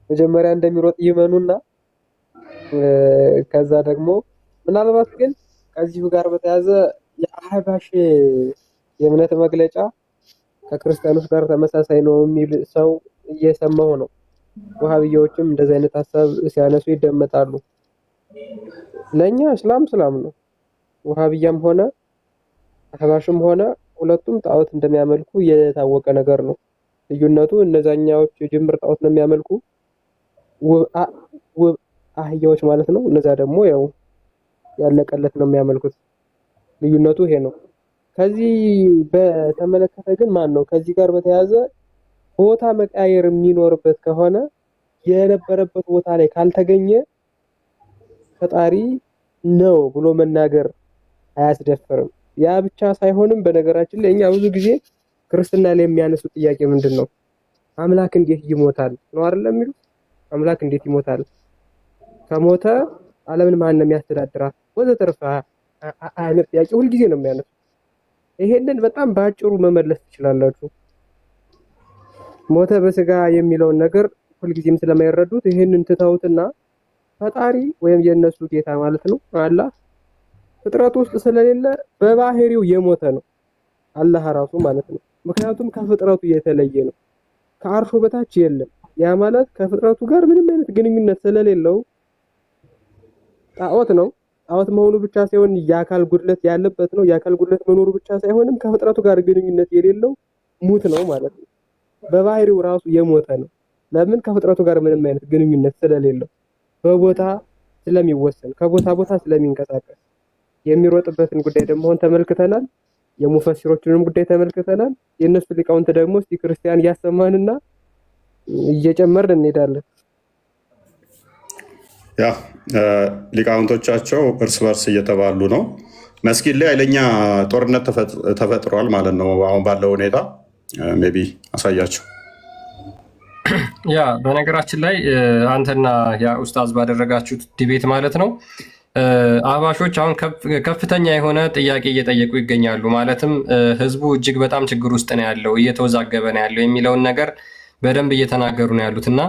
መጀመሪያ እንደሚሮጥ ይመኑና ከዛ ደግሞ ምናልባት ግን ከዚሁ ጋር በተያያዘ የአህባሽ የእምነት መግለጫ ከክርስቲያኖች ጋር ተመሳሳይ ነው የሚል ሰው እየሰማሁ ነው። ወሃቢያዎችም እንደዚህ አይነት ሀሳብ ሲያነሱ ይደመጣሉ። ለኛ እስላም ነው። ወሃቢያም ሆነ አህባሽም ሆነ ሁለቱም ጣዖት እንደሚያመልኩ የታወቀ ነገር ነው። ልዩነቱ እነዛኛዎች ጅምር ጣዖት ነው የሚያመልኩ ውብ አህያዎች ማለት ነው። እነዛ ደግሞ ያው ያለቀለት ነው የሚያመልኩት። ልዩነቱ ይሄ ነው። ከዚህ በተመለከተ ግን ማን ነው ከዚህ ጋር በተያያዘ ቦታ መቃየር የሚኖርበት ከሆነ የነበረበት ቦታ ላይ ካልተገኘ ፈጣሪ ነው ብሎ መናገር አያስደፍርም። ያ ብቻ ሳይሆንም በነገራችን ላይ እኛ ብዙ ጊዜ ክርስትና ላይ የሚያነሱ ጥያቄ ምንድን ነው? አምላክ እንዴት ይሞታል ነው አይደለም የሚሉት። አምላክ እንዴት ይሞታል? ከሞተ ዓለምን ማን ነው የሚያስተዳድራት? ወዘተርፈ አይነት ጥያቄ ሁልጊዜ ነው የሚያነሱት። ይሄንን በጣም በአጭሩ መመለስ ትችላላችሁ። ሞተ በስጋ የሚለውን ነገር ሁልጊዜም ስለማይረዱት ይሄንን ትተውትና ፈጣሪ ወይም የነሱ ጌታ ማለት ነው አላህ ፍጥረት ውስጥ ስለሌለ በባህሪው የሞተ ነው አላህ ራሱ ማለት ነው። ምክንያቱም ከፍጥረቱ የተለየ ነው፣ ከአርሹ በታች የለም። ያ ማለት ከፍጥረቱ ጋር ምንም አይነት ግንኙነት ስለሌለው ጣዖት ነው። ጣዖት መሆኑ ብቻ ሳይሆን የአካል ጉድለት ያለበት ነው። የአካል ጉድለት መኖሩ ብቻ ሳይሆንም ከፍጥረቱ ጋር ግንኙነት የሌለው ሙት ነው ማለት ነው። በባህሪው ራሱ የሞተ ነው። ለምን? ከፍጥረቱ ጋር ምንም አይነት ግንኙነት ስለሌለው፣ በቦታ ስለሚወሰን፣ ከቦታ ቦታ ስለሚንቀሳቀስ። የሚሮጥበትን ጉዳይ ደግሞ አሁን ተመልክተናል። የሙፈሲሮችንም ጉዳይ ተመልክተናል። የእነሱ ሊቃውንት ደግሞ እስቲ ክርስቲያን እያሰማንና እየጨመርን እንሄዳለን። ያ ሊቃውንቶቻቸው እርስ በርስ እየተባሉ ነው። መስጊድ ላይ ኃይለኛ ጦርነት ተፈጥሯል ማለት ነው። አሁን ባለው ሁኔታ ሜይ ቢ አሳያቸው። ያ በነገራችን ላይ አንተና ያ ኡስታዝ ባደረጋችሁት ዲቤት ማለት ነው አህባሾች አሁን ከፍተኛ የሆነ ጥያቄ እየጠየቁ ይገኛሉ። ማለትም ህዝቡ እጅግ በጣም ችግር ውስጥ ነው ያለው፣ እየተወዛገበ ነው ያለው የሚለውን ነገር በደንብ እየተናገሩ ነው ያሉት እና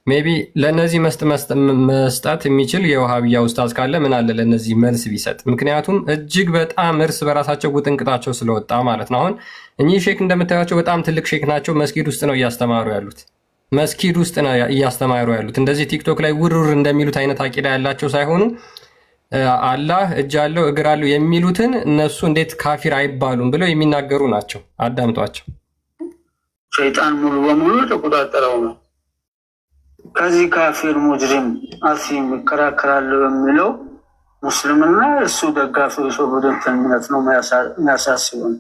ሜይ ቢ ለእነዚህ መስጠት የሚችል የውሃብያ ኡስታዝ ካለ ምን አለ ለእነዚህ መልስ ቢሰጥ። ምክንያቱም እጅግ በጣም እርስ በራሳቸው ውጥንቅጣቸው ስለወጣ ማለት ነው። አሁን እኚህ ሼክ እንደምታዩቸው በጣም ትልቅ ሼክ ናቸው። መስጊድ ውስጥ ነው እያስተማሩ ያሉት። መስጊድ ውስጥ ነው እያስተማሩ ያሉት። እንደዚህ ቲክቶክ ላይ ውርውር እንደሚሉት አይነት አቂዳ ያላቸው ሳይሆኑ አላህ እጅ አለው እግር አለው የሚሉትን እነሱ እንዴት ካፊር አይባሉም ብለው የሚናገሩ ናቸው። አዳምጧቸው። ሸይጣን ሙሉ በሙሉ ተቆጣጠረው ነው። ከዚህ ካፊር ሙጅሪም አሲም ይከራከራለሁ የሚለው ሙስሊምና እሱ ደጋፊዎች በቡድንተኝነት ነው የሚያሳስበን።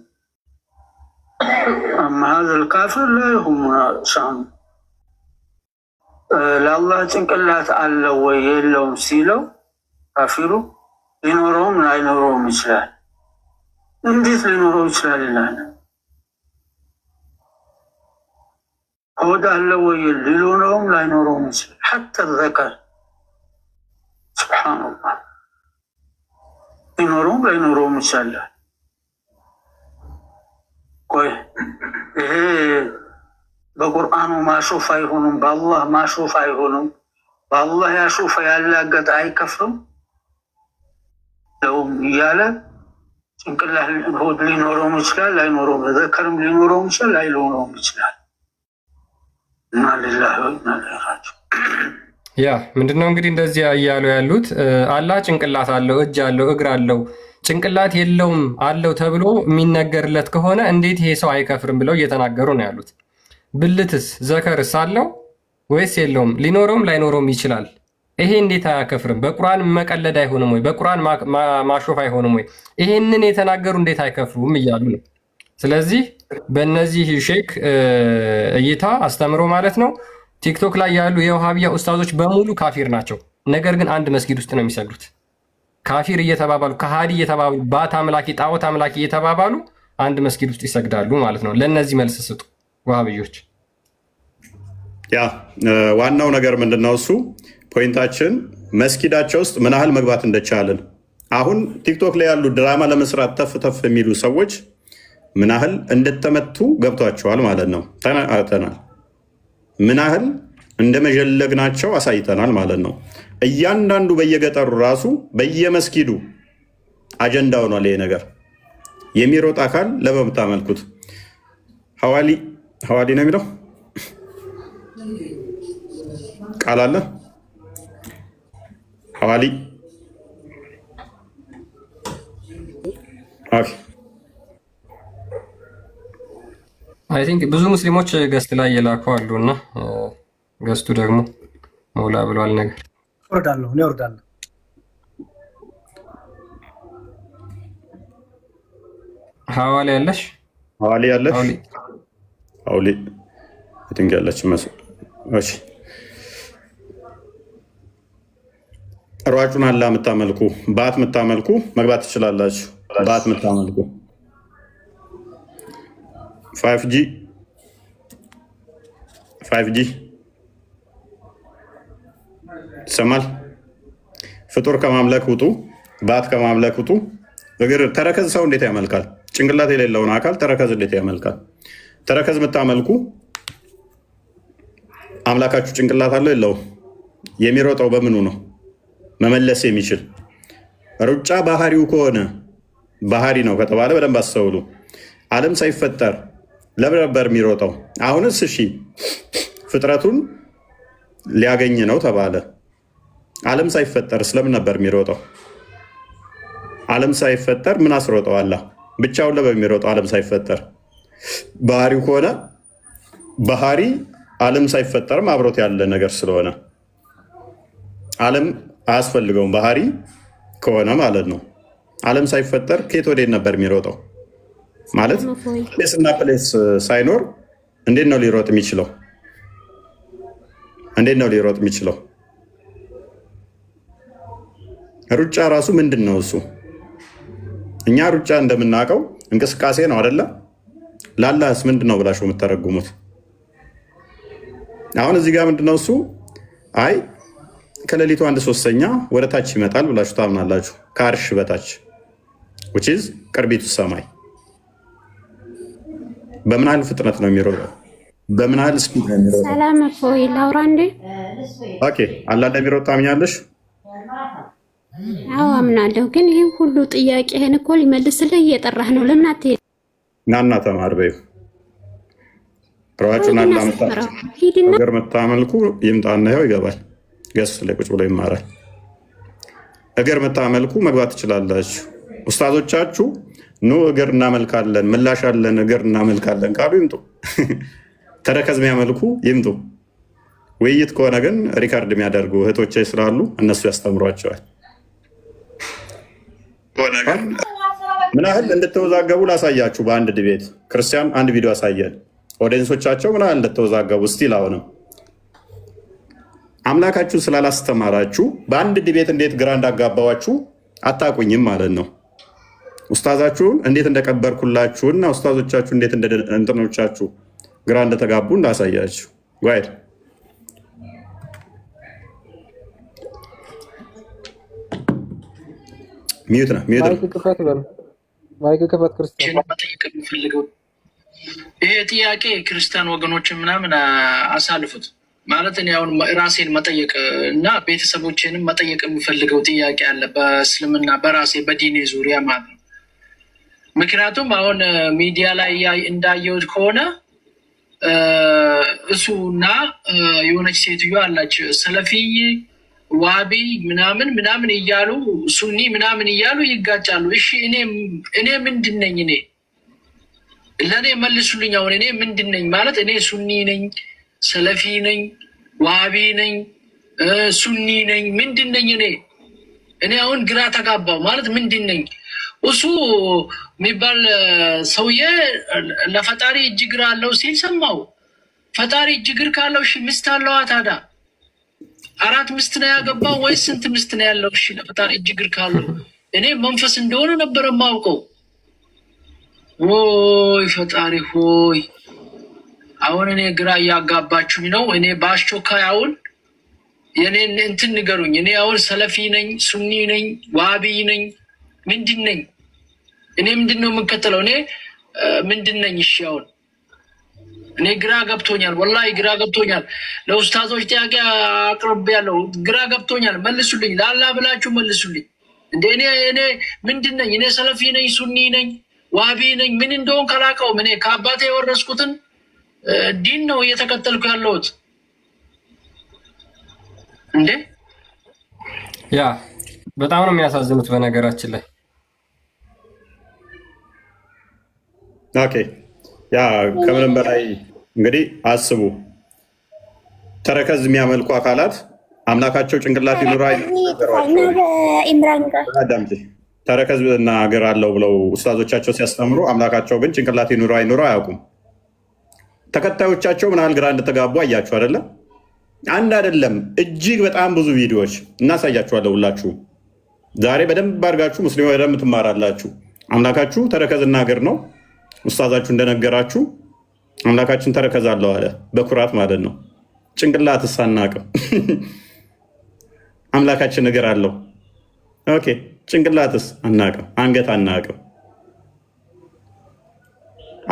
አማ ሀዘል ካፊር ላይ ሁም ሻም ለአላህ ጭንቅላት አለው ወይ የለውም ሲለው ካፊሩ ሊኖረውም ላይኖረውም ይችላል። እንዴት ሊኖረው ይችላል ይላል። ሆድ አለው ወይ ሊኖረውም ላይኖረውም ይችላል። ሐታ ዘከር ሱብሓነላህ ሊኖረውም ላይኖረውም ይችላል። ቆይ ይሄ በቁርአኑ ማሾፍ አይሆንም፣ በአላህ ማሾፍ አይሆንም። በአላህ ያሾፈ ያላገጠ አይከፍርም ለውም እያለ ጭንቅላት ሆድ ሊኖረውም ይችላል ላይኖረውም፣ ዘከርም ሊኖረውም ይችላል ላይኖረውም ይችላል። እና ሊላሂ ወኢና ኢለይሂ ራጂዑን። ያ ምንድነው እንግዲህ እንደዚህ እያሉ ያሉት አላህ ጭንቅላት አለው፣ እጅ አለው፣ እግር አለው፣ ጭንቅላት የለውም አለው ተብሎ የሚነገርለት ከሆነ እንዴት ይሄ ሰው አይከፍርም ብለው እየተናገሩ ነው ያሉት። ብልትስ ዘከርስ አለው ወይስ የለውም? ሊኖረውም ላይኖረውም ይችላል። ይሄ እንዴት አያከፍርም? በቁርአን መቀለድ አይሆንም ወይ? በቁርአን ማሾፍ አይሆንም ወይ? ይሄንን የተናገሩ እንዴት አይከፍሩም እያሉ ነው። ስለዚህ በእነዚህ ሼክ እይታ አስተምሮ ማለት ነው ቲክቶክ ላይ ያሉ የውሃቢያ ኡስታዞች በሙሉ ካፊር ናቸው። ነገር ግን አንድ መስጊድ ውስጥ ነው የሚሰግዱት። ካፊር እየተባባሉ ከሃዲ እየተባባሉ ባት አምላኪ ጣዖት አምላኪ እየተባባሉ አንድ መስጊድ ውስጥ ይሰግዳሉ ማለት ነው። ለእነዚህ መልስ ስጡ ውሃብዮች። ያ ዋናው ነገር ምንድነው? እሱ ፖይንታችን መስጊዳቸው ውስጥ ምን ያህል መግባት እንደቻልን። አሁን ቲክቶክ ላይ ያሉ ድራማ ለመስራት ተፍ ተፍ የሚሉ ሰዎች ምን ያህል እንደተመቱ ገብቷቸዋል ማለት ነው። ተናግረናል። ምን ያህል እንደመዠለግናቸው አሳይተናል ማለት ነው። እያንዳንዱ በየገጠሩ ራሱ በየመስጊዱ አጀንዳ ሆኗል ይሄ ነገር። የሚሮጥ አካል ለመብት አመልኩት ሐዋሊ ነው የሚለው ቃል አለ። ሐዋሊ አይ ቲንክ ብዙ ሙስሊሞች ገስት ላይ የላኩ አሉ እና ገስቱ ደግሞ መውላ ብሏል ነገር እወርዳለሁ እኔ እወርዳለሁ። ሐዋሊ ያለሽ ሐዋሊ ቲንክ ያለች መስል እሺ። ሯጩን አላ የምታመልኩ ባት የምታመልኩ መግባት ትችላላችሁ። ባት የምታመልኩ 5G ይሰማል። ፍጡር ከማምለክ ውጡ፣ ባት ከማምለክ ውጡ። እግር ተረከዝ ሰው እንዴት ያመልካል? ጭንቅላት የሌለውን አካል ተረከዝ እንዴት ያመልካል? ተረከዝ የምታመልኩ አምላካችሁ ጭንቅላት አለው የለውም? የሚሮጠው በምኑ ነው? መመለስ የሚችል ሩጫ ባህሪው ከሆነ ባህሪ ነው ከተባለ በደንብ አስተውሉ። ዓለም ሳይፈጠር ለምን ነበር የሚሮጠው? አሁንስ እሺ ፍጥረቱን ሊያገኝ ነው ተባለ። ዓለም ሳይፈጠር ስለምን ነበር የሚሮጠው? ዓለም ሳይፈጠር ምን አስሮጠው? አላ ብቻውን ለምን የሚሮጠው? ዓለም ሳይፈጠር ባህሪው ከሆነ ባህሪ ዓለም ሳይፈጠርም አብሮት ያለ ነገር ስለሆነ ዓለም አያስፈልገውም ባህሪ ከሆነ ማለት ነው። ዓለም ሳይፈጠር ከየት ወዴት ነበር የሚሮጠው? ማለት ፕሌስ እና ፕሌስ ሳይኖር እንዴት ነው ሊሮጥ የሚችለው? ሩጫ ራሱ ምንድን ነው እሱ? እኛ ሩጫ እንደምናውቀው እንቅስቃሴ ነው አይደለ? ላላስ ምንድን ነው ብላችሁ የምተረጉሙት? አሁን እዚህ ጋር ምንድን ነው እሱ? አይ ከሌሊቱ 1/3 ወደ ታች ይመጣል ብላችሁ ታምናላችሁ። ከአርሽ በታች which is ቅርቢቱ ሰማይ በምን ያህል ፍጥነት ነው የሚሮጠው? በምን ያህል ስፒድ ነው የሚሮጠው? ሰላም እፎይ ላውራ እንዴ? ኦኬ አላህ እንደሚሮጥ ታምኛለሽ? አዎ አምናለሁ። ግን ይህ ሁሉ ጥያቄህን እኮ ሊመልስልህ እየጠራህ ነው። ለምን አትሄድ? ናና ተማር በይው። ሯጩን እግር የምታመልኩ ይምጣና ይኸው ይገባል። ገስ ላይ ቁጭ ብሎ ይማራል። እግር የምታመልኩ መግባት ትችላላችሁ። ኡስታዞቻችሁ ኑ እግር እናመልካለን ምላሽ አለን እግር እናመልካለን ካሉ ይምጡ። ተረከዝ የሚያመልኩ ይምጡ። ውይይት ከሆነ ግን ሪካርድ የሚያደርጉ እህቶቼ ስላሉ እነሱ ያስተምሯቸዋል። ምን ያህል እንድትወዛገቡ ላሳያችሁ። በአንድ ዲቤት ክርስቲያን አንድ ቪዲዮ አሳየን። ኦዲየንሶቻቸው ምን ያህል እንድትወዛገቡ ስቲል አሁንም አምላካችሁን ስላላስተማራችሁ በአንድ ዲቤት እንዴት ግራ እንዳጋባዋችሁ አታቁኝም ማለት ነው። ኡስታዛችሁን እንዴት እንደቀበርኩላችሁና ኡስታዞቻችሁ እንዴት እንትኖቻችሁ ግራ እንደተጋቡ እንዳሳያችሁ። ዋይድ ሚዩት ነው። ማይክ ክፈት ክርስቲያን። መጠየቅ የምፈልገው ይሄ ጥያቄ ክርስቲያን ወገኖችን ምናምን አሳልፉት ማለት እኔ አሁን ራሴን መጠየቅ እና ቤተሰቦቼንም መጠየቅ የምፈልገው ጥያቄ አለ በእስልምና በራሴ በዲኔ ዙሪያ ማለት ነው። ምክንያቱም አሁን ሚዲያ ላይ እንዳየሁት ከሆነ እሱና የሆነች ሴትዮ አላች ሰለፊይ ዋቢ ምናምን ምናምን እያሉ ሱኒ ምናምን እያሉ ይጋጫሉ። እሺ እኔ ምንድን ነኝ? እኔ ለእኔ መልሱልኝ። አሁን እኔ ምንድን ነኝ ማለት እኔ ሱኒ ነኝ፣ ሰለፊ ነኝ፣ ዋቢ ነኝ፣ ሱኒ ነኝ፣ ምንድን ነኝ? እኔ አሁን ግራ ተጋባው ማለት ምንድን ነኝ? እሱ የሚባል ሰውዬ ለፈጣሪ እጅ እግር አለው ሲል ሰማው። ፈጣሪ እጅ እግር ካለው እሺ ምስት አለዋ ታዲያ 4 ምስት ነው ያገባው ወይስ ስንት ምስት ነው ያለው? እሺ ለፈጣሪ እጅ እግር ካለው እኔ መንፈስ እንደሆነ ነበር የማውቀው። ወይ ፈጣሪ ሆይ አሁን እኔ ግራ እያጋባችሁኝ ነው። እኔ በአስቸኳይ አሁን የኔን እንትን ንገሩኝ። እኔ አሁን ሰለፊ ነኝ፣ ሱኒ ነኝ፣ ዋቢ ነኝ፣ ምንድን ነኝ? እኔ ምንድን ነው የምከተለው? እኔ ምንድን ነኝ? እሺ አሁን እኔ ግራ ገብቶኛል፣ ወላሂ ግራ ገብቶኛል። ለኡስታዞች ጥያቄ አቅርቤያለሁ፣ ግራ ገብቶኛል። መልሱልኝ፣ ላላ ብላችሁ መልሱልኝ። እንደ እኔ ምንድን ነኝ? እኔ ሰለፊ ነኝ፣ ሱኒ ነኝ፣ ዋቢ ነኝ፣ ምን እንደሆን ከላቀውም እኔ ከአባቴ የወረስኩትን ዲን ነው እየተከተልኩ ያለሁት። እንዴ ያ በጣም ነው የሚያሳዝኑት በነገራችን ላይ። ኦኬ ያ ከምንም በላይ እንግዲህ አስቡ። ተረከዝ የሚያመልኩ አካላት አምላካቸው ጭንቅላት ይኑራ ተረከዝ እና እግር አለው ብለው ኡስታዞቻቸው ሲያስተምሩ አምላካቸው ግን ጭንቅላት ይኑራ አይኑራ አያውቁም። ተከታዮቻቸው ምን ያህል ግራ እንደተጋቡ አያችሁ አይደለም? አንድ አይደለም እጅግ በጣም ብዙ ቪዲዮዎች እናሳያችኋለሁ። ሁላችሁ ዛሬ በደንብ አድርጋችሁ ሙስሊም በደንብ ትማራላችሁ። አምላካችሁ ተረከዝና እግር ነው። ኡስታዛችሁ እንደነገራችሁ አምላካችን ተረከዝ አለው አለ፣ በኩራት ማለት ነው። ጭንቅላትስ አናውቅም። አምላካችን እግር አለው። ኦኬ ጭንቅላትስ አናውቅም፣ አንገት አናውቅም።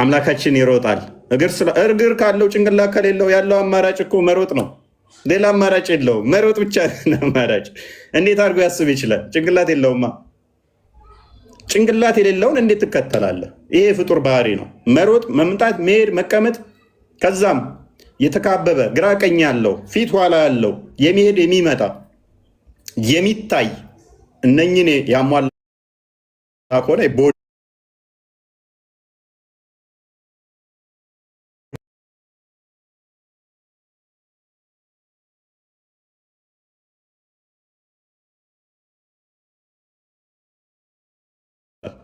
አምላካችን ይሮጣል። እግር ካለው ጭንቅላት ከሌለው ያለው አማራጭ እኮ መሮጥ ነው። ሌላ አማራጭ የለውም። መሮጥ ብቻ አማራጭ። እንዴት አድርጎ ያስብ ይችላል? ጭንቅላት የለውማ። ጭንቅላት የሌለውን እንዴት ትከተላለህ? ይሄ ፍጡር ባህሪ ነው። መሮጥ፣ መምጣት፣ መሄድ፣ መቀመጥ፣ ከዛም የተካበበ ግራ ቀኝ ያለው ፊት ኋላ ያለው የሚሄድ የሚመጣ የሚታይ እነኝን ያሟላ ከሆነ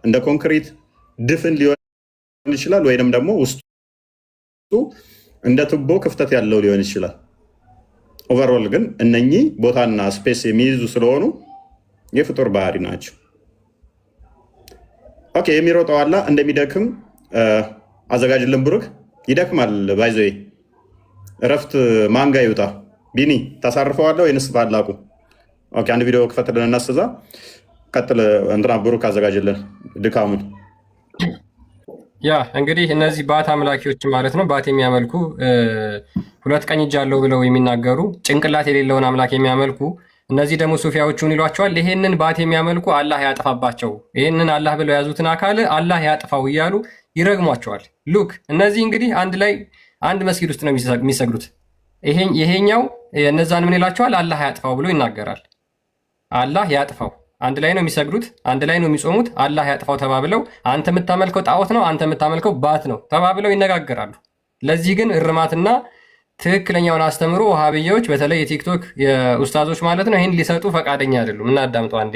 እንደ ኮንክሪት ድፍን ሊሆን ይችላል፣ ወይንም ደግሞ ውስጡ እንደ ቱቦ ክፍተት ያለው ሊሆን ይችላል። ኦቨርኦል ግን እነኚህ ቦታና ስፔስ የሚይዙ ስለሆኑ የፍጡር ባህሪ ናቸው። ኦኬ የሚሮጠው አላ እንደሚደክም አዘጋጅልን። ብሩክ ይደክማል። ባይዘ እረፍት ማንጋ ይውጣ። ቢኒ ታሳርፈዋለህ ወይንስ ባላቁ? ኦኬ አንድ ቪዲዮ ክፈትልን እናስዛ። ቀጥል እንትና ብሩክ አዘጋጅልን ድካሙን። ያ እንግዲህ እነዚህ ባት አምላኪዎች ማለት ነው። ባት የሚያመልኩ ሁለት ቀኝ እጅ አለው ብለው የሚናገሩ ጭንቅላት የሌለውን አምላክ የሚያመልኩ እነዚህ ደግሞ ሱፊያዎቹን ይሏቸዋል። ይሄንን ባት የሚያመልኩ አላህ ያጥፋባቸው፣ ይሄንን አላህ ብለው የያዙትን አካል አላህ ያጥፋው እያሉ ይረግሟቸዋል። ሉክ እነዚህ እንግዲህ አንድ ላይ አንድ መስጊድ ውስጥ ነው የሚሰግዱት። ይሄኛው እነዛን ምን ይላቸዋል? አላህ ያጥፋው ብሎ ይናገራል። አላህ ያጥፋው አንድ ላይ ነው የሚሰግዱት፣ አንድ ላይ ነው የሚጾሙት። አላህ ያጥፋው ተባብለው አንተ የምታመልከው ጣዖት ነው፣ አንተ የምታመልከው ባት ነው ተባብለው ይነጋገራሉ። ለዚህ ግን እርማትና ትክክለኛውን አስተምሮ ውሃብያዎች በተለይ የቲክቶክ የኡስታዞች ማለት ነው ይህን ሊሰጡ ፈቃደኛ አይደሉም። እናዳምጠው አንዴ።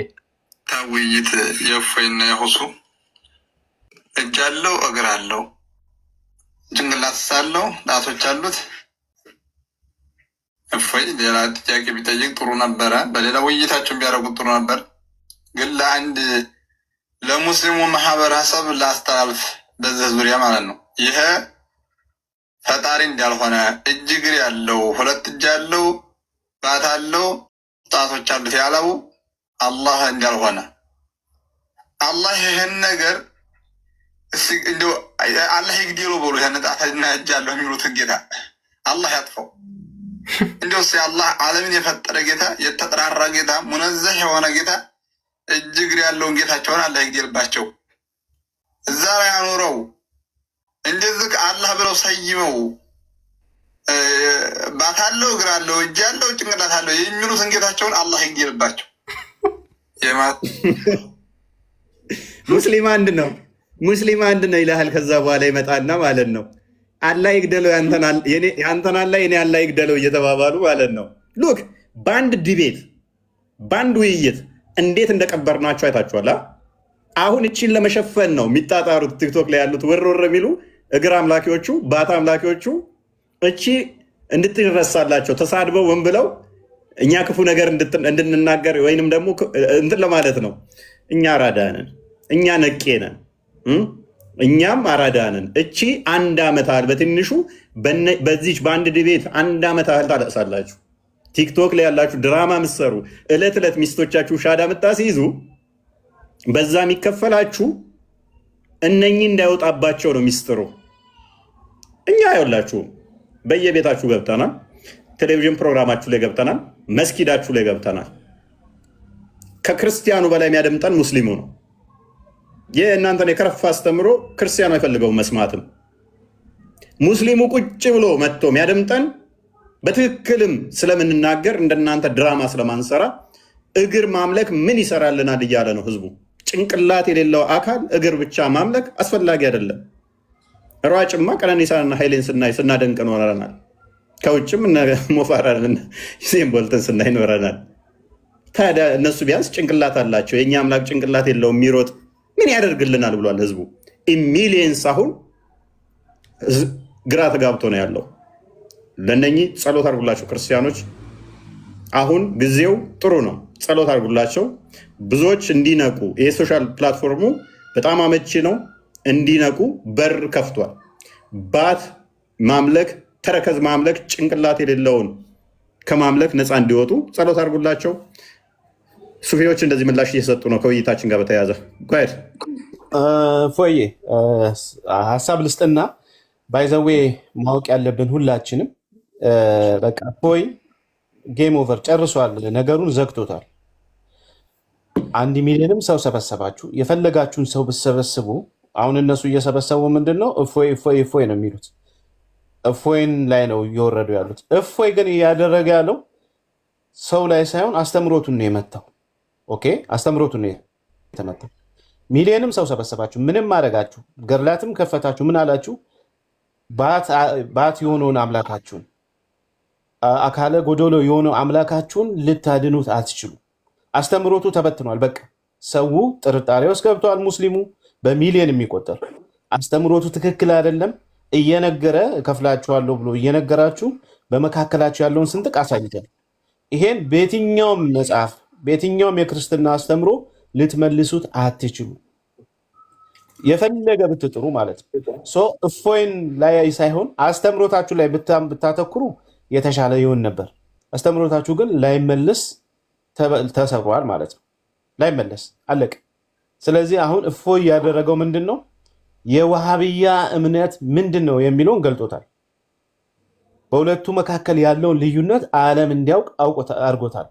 ውይይት የእፎይና የሁሱ እጅ አለው እግር አለው ጭንቅላት አለው ጣቶች አሉት። እፎይ ሌላ ጥያቄ ቢጠይቅ ጥሩ ነበረ። በሌላ ውይይታቸውን ቢያደርጉት ጥሩ ነበር። ግን ለአንድ ለሙስሊሙ ማህበረሰብ ላስተላልፍ በዚህ ዙሪያ ማለት ነው ይሄ ፈጣሪ እንዳልሆነ እጅ እግር ያለው ሁለት እጅ ያለው ባት አለው ጣቶች አሉት ያለው አላህ እንዳልሆነ አላህ ይህን ነገር እንደው አላህ ይግደለው ብሎ ይህን ጣትና እጅ ያለው የሚሉትን ጌታ አላህ ያጥፈው። እንደው አላህ ዓለምን የፈጠረ ጌታ የተጠራራ ጌታ ሙነዘህ የሆነ ጌታ እጅ እግር ያለውን ጌታቸውን አላህ ይግደልባቸው። እዛ ላይ አኑረው እንደዚህ አላህ ብለው ሰይመው ባት አለው እግር አለው እጅ አለው ጭንቅላት አለው የሚሉትን ጌታቸውን አላህ ይግደልባቸው። ሙስሊም አንድ ነው፣ ሙስሊም አንድ ነው ይልሃል። ከዛ በኋላ ይመጣና ማለት ነው አላህ ይግደለው ያንተን አላህ የኔ አላህ ይግደለው እየተባባሉ ማለት ነው። ሉክ በአንድ ዲቤት በአንድ ውይይት እንዴት እንደቀበርናቸው አይታችኋል። አሁን እቺን ለመሸፈን ነው የሚጣጣሩት ቲክቶክ ላይ ያሉት ወርወር የሚሉ እግር አምላኪዎቹ ባታ አምላኪዎቹ እቺ እንድትረሳላቸው ተሳድበው ውን ብለው እኛ ክፉ ነገር እንድንናገር ወይንም ደግሞ እንትን ለማለት ነው። እኛ አራዳንን፣ እኛ ነቄነን፣ እኛም አራዳንን። እቺ አንድ ዓመት ያህል በትንሹ በዚች በአንድ ዲቤት አንድ ዓመት ያህል ታለቅሳላችሁ። ቲክቶክ ላይ ያላችሁ ድራማ ምሰሩ እለት ዕለት ሚስቶቻችሁ ሻዳ ምታስይዙ በዛ የሚከፈላችሁ እነኚህ እንዳይወጣባቸው ነው ሚስጥሩ። እኛ አይወላችሁ በየቤታችሁ ገብተናል፣ ቴሌቪዥን ፕሮግራማችሁ ላይ ገብተናል፣ መስጊዳችሁ ላይ ገብተናል። ከክርስቲያኑ በላይ የሚያደምጠን ሙስሊሙ ነው። የእናንተን የከረፋ አስተምሮ ክርስቲያኑ አይፈልገውም መስማትም። ሙስሊሙ ቁጭ ብሎ መጥቶ የሚያደምጠን በትክክልም ስለምንናገር እንደናንተ ድራማ ስለማንሰራ እግር ማምለክ ምን ይሰራልናል እያለ ነው ህዝቡ። ጭንቅላት የሌለው አካል እግር ብቻ ማምለክ አስፈላጊ አይደለም። ሯጭማ ቀነኒሳንና ኃይሌን ስናይ ስናደንቅ ኖረናል። ከውጭም ሞፋራን ዩሴን ቦልትን ስናይ ኖረናል። ታዲያ እነሱ ቢያንስ ጭንቅላት አላቸው። የእኛ አምላክ ጭንቅላት የለውም የሚሮጥ ምን ያደርግልናል ብሏል ህዝቡ። ሚሊየንስ አሁን ግራ ተጋብቶ ነው ያለው። ለእነኚህ ጸሎት አድርጉላቸው ክርስቲያኖች። አሁን ጊዜው ጥሩ ነው። ጸሎት አድርጉላቸው። ብዙዎች እንዲነቁ ይህ ሶሻል ፕላትፎርሙ በጣም አመቺ ነው። እንዲነቁ በር ከፍቷል። ባት ማምለክ፣ ተረከዝ ማምለክ፣ ጭንቅላት የሌለውን ከማምለክ ነፃ እንዲወጡ ጸሎት አድርጉላቸው። ሱፊዎች እንደዚህ ምላሽ እየሰጡ ነው ከውይይታችን ጋር በተያያዘ ጓድ ፎዬ ሀሳብ ልስጥና ባይዘዌ ማወቅ ያለብን ሁላችንም በቃ ፎይ ጌም ኦቨር ጨርሷል፣ ነገሩን ዘግቶታል። 1 ሚሊዮንም ሰው ሰበሰባችሁ፣ የፈለጋችሁን ሰው ብሰበስቡ አሁን እነሱ እየሰበሰቡ ምንድን ነው እፎይ እፎይ እፎይ ነው የሚሉት። እፎይን ላይ ነው እየወረዱ ያሉት። እፎይ ግን እያደረገ ያለው ሰው ላይ ሳይሆን አስተምሮቱን ነው የመታው። ኦኬ አስተምሮቱን ነው የተመታው። ሚሊዮንም ሰው ሰበሰባችሁ፣ ምንም ማድረጋችሁ፣ ገድላትም ከፈታችሁ፣ ምን አላችሁ? ባት የሆነውን አምላካችሁን አካለ ጎዶሎ የሆነው አምላካችሁን ልታድኑት አትችሉ። አስተምሮቱ ተበትኗል። በቃ ሰው ጥርጣሬ ውስጥ ገብተዋል። ሙስሊሙ በሚሊዮን የሚቆጠር አስተምሮቱ ትክክል አይደለም እየነገረ እከፍላችኋለሁ ብሎ እየነገራችሁ በመካከላችሁ ያለውን ስንጥቅ አሳይቷል። ይሄን በየትኛውም መጽሐፍ በየትኛውም የክርስትና አስተምሮ ልትመልሱት አትችሉ፣ የፈለገ ብትጥሩ ማለት ነው። እፎይን ላይ ሳይሆን አስተምሮታችሁ ላይ ብታተኩሩ የተሻለ ይሆን ነበር። አስተምሮታችሁ ግን ላይመለስ ተሰብሯል ማለት ነው። ላይመለስ አለቅ። ስለዚህ አሁን እፎይ ያደረገው ምንድን ነው? የዋሃብያ እምነት ምንድን ነው የሚለውን ገልጦታል። በሁለቱ መካከል ያለውን ልዩነት ዓለም እንዲያውቅ አድርጎታል።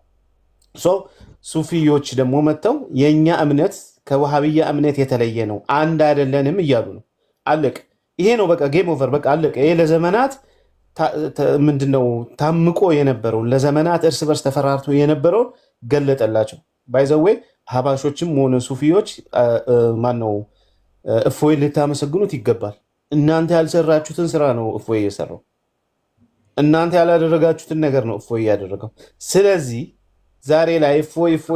ሱፊዮች ደግሞ መጥተው የእኛ እምነት ከዋሃብያ እምነት የተለየ ነው፣ አንድ አይደለንም እያሉ ነው። አለቅ። ይሄ ነው በቃ ጌም ኦቨር። በቃ አለቀ። ይሄ ለዘመናት ምንድነው ታምቆ የነበረውን ለዘመናት እርስ በርስ ተፈራርቶ የነበረውን ገለጠላቸው። ባይዘዌ ሀባሾችም ሆነ ሱፊዎች ማነው እፎይ ልታመሰግኑት ይገባል። እናንተ ያልሰራችሁትን ስራ ነው እፎይ የሰራው። እናንተ ያላደረጋችሁትን ነገር ነው እፎይ ያደረገው። ስለዚህ ዛሬ ላይ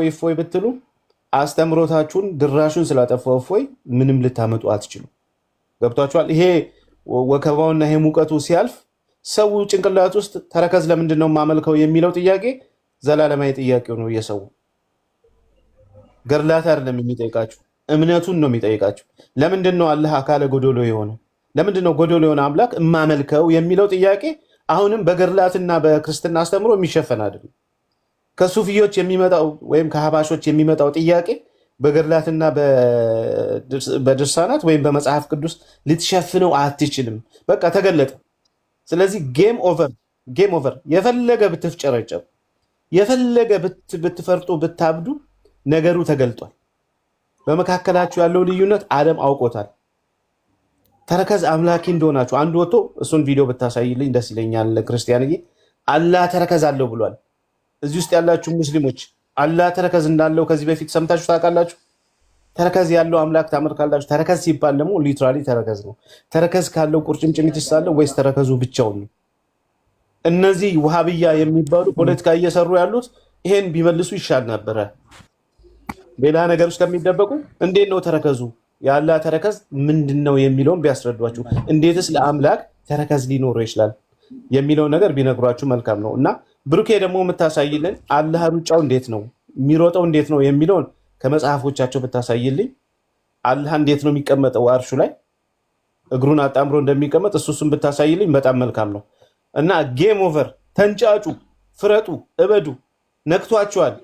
እፎይ ብትሉ አስተምሮታችሁን ድራሹን ስላጠፋው እፎይ ምንም ልታመጡ አትችሉ። ገብቷችኋል? ይሄ ወከባውና ይሄ ሙቀቱ ሲያልፍ ሰው ጭንቅላት ውስጥ ተረከዝ ለምንድን ነው የማመልከው የሚለው ጥያቄ ዘላለማዊ ጥያቄው ነው። የሰው ገድላት አይደለም የሚጠይቃችሁ፣ እምነቱን ነው የሚጠይቃችሁ። ለምንድን ነው አላህ አካለ ጎዶሎ የሆነው? ለምንድን ነው ጎዶሎ የሆነ አምላክ እማመልከው የሚለው ጥያቄ አሁንም በገድላትና በክርስትና አስተምሮ የሚሸፈን አይደለም። ከሱፊዮች የሚመጣው ወይም ከሀባሾች የሚመጣው ጥያቄ በገድላትና በድርሳናት ወይም በመጽሐፍ ቅዱስ ልትሸፍነው አትችልም። በቃ ተገለጠ። ስለዚህ ጌም ኦቨር። የፈለገ ብትፍጨረጨሩ፣ የፈለገ ብትፈርጡ፣ ብታብዱ ነገሩ ተገልጧል። በመካከላችሁ ያለው ልዩነት ዓለም አውቆታል። ተረከዝ አምላኪ እንደሆናችሁ አንድ ወጥቶ እሱን ቪዲዮ ብታሳይልኝ ደስ ይለኛል። ክርስቲያንዬ አላህ ተረከዝ አለው ብሏል። እዚህ ውስጥ ያላችሁ ሙስሊሞች አላህ ተረከዝ እንዳለው ከዚህ በፊት ሰምታችሁ ታውቃላችሁ? ተረከዝ ያለው አምላክ ታመልካላችሁ? ተረከዝ ሲባል ደግሞ ሊትራሊ ተረከዝ ነው። ተረከዝ ካለው ቁርጭምጭሚት ሳለው ወይስ ተረከዙ ብቻውን ነው? እነዚህ ውሃብያ የሚባሉ ፖለቲካ እየሰሩ ያሉት ይሄን ቢመልሱ ይሻል ነበረ። ሌላ ነገር ውስጥ ከሚደበቁ እንዴት ነው ተረከዙ የአላህ ተረከዝ ምንድን ነው የሚለውን ቢያስረዷችሁ፣ እንዴትስ ለአምላክ ተረከዝ ሊኖረው ይችላል የሚለው ነገር ቢነግሯችሁ መልካም ነው። እና ብሩኬ ደግሞ የምታሳይልን አላህ ሩጫው እንዴት ነው የሚሮጠው እንዴት ነው የሚለውን ከመጽሐፎቻቸው ብታሳይልኝ፣ አላህ እንዴት ነው የሚቀመጠው አርሹ ላይ እግሩን አጣምሮ እንደሚቀመጥ እሱም ብታሳይልኝ በጣም መልካም ነው። እና ጌም ኦቨር፣ ተንጫጩ፣ ፍረጡ፣ እበዱ። ነክቷችኋል።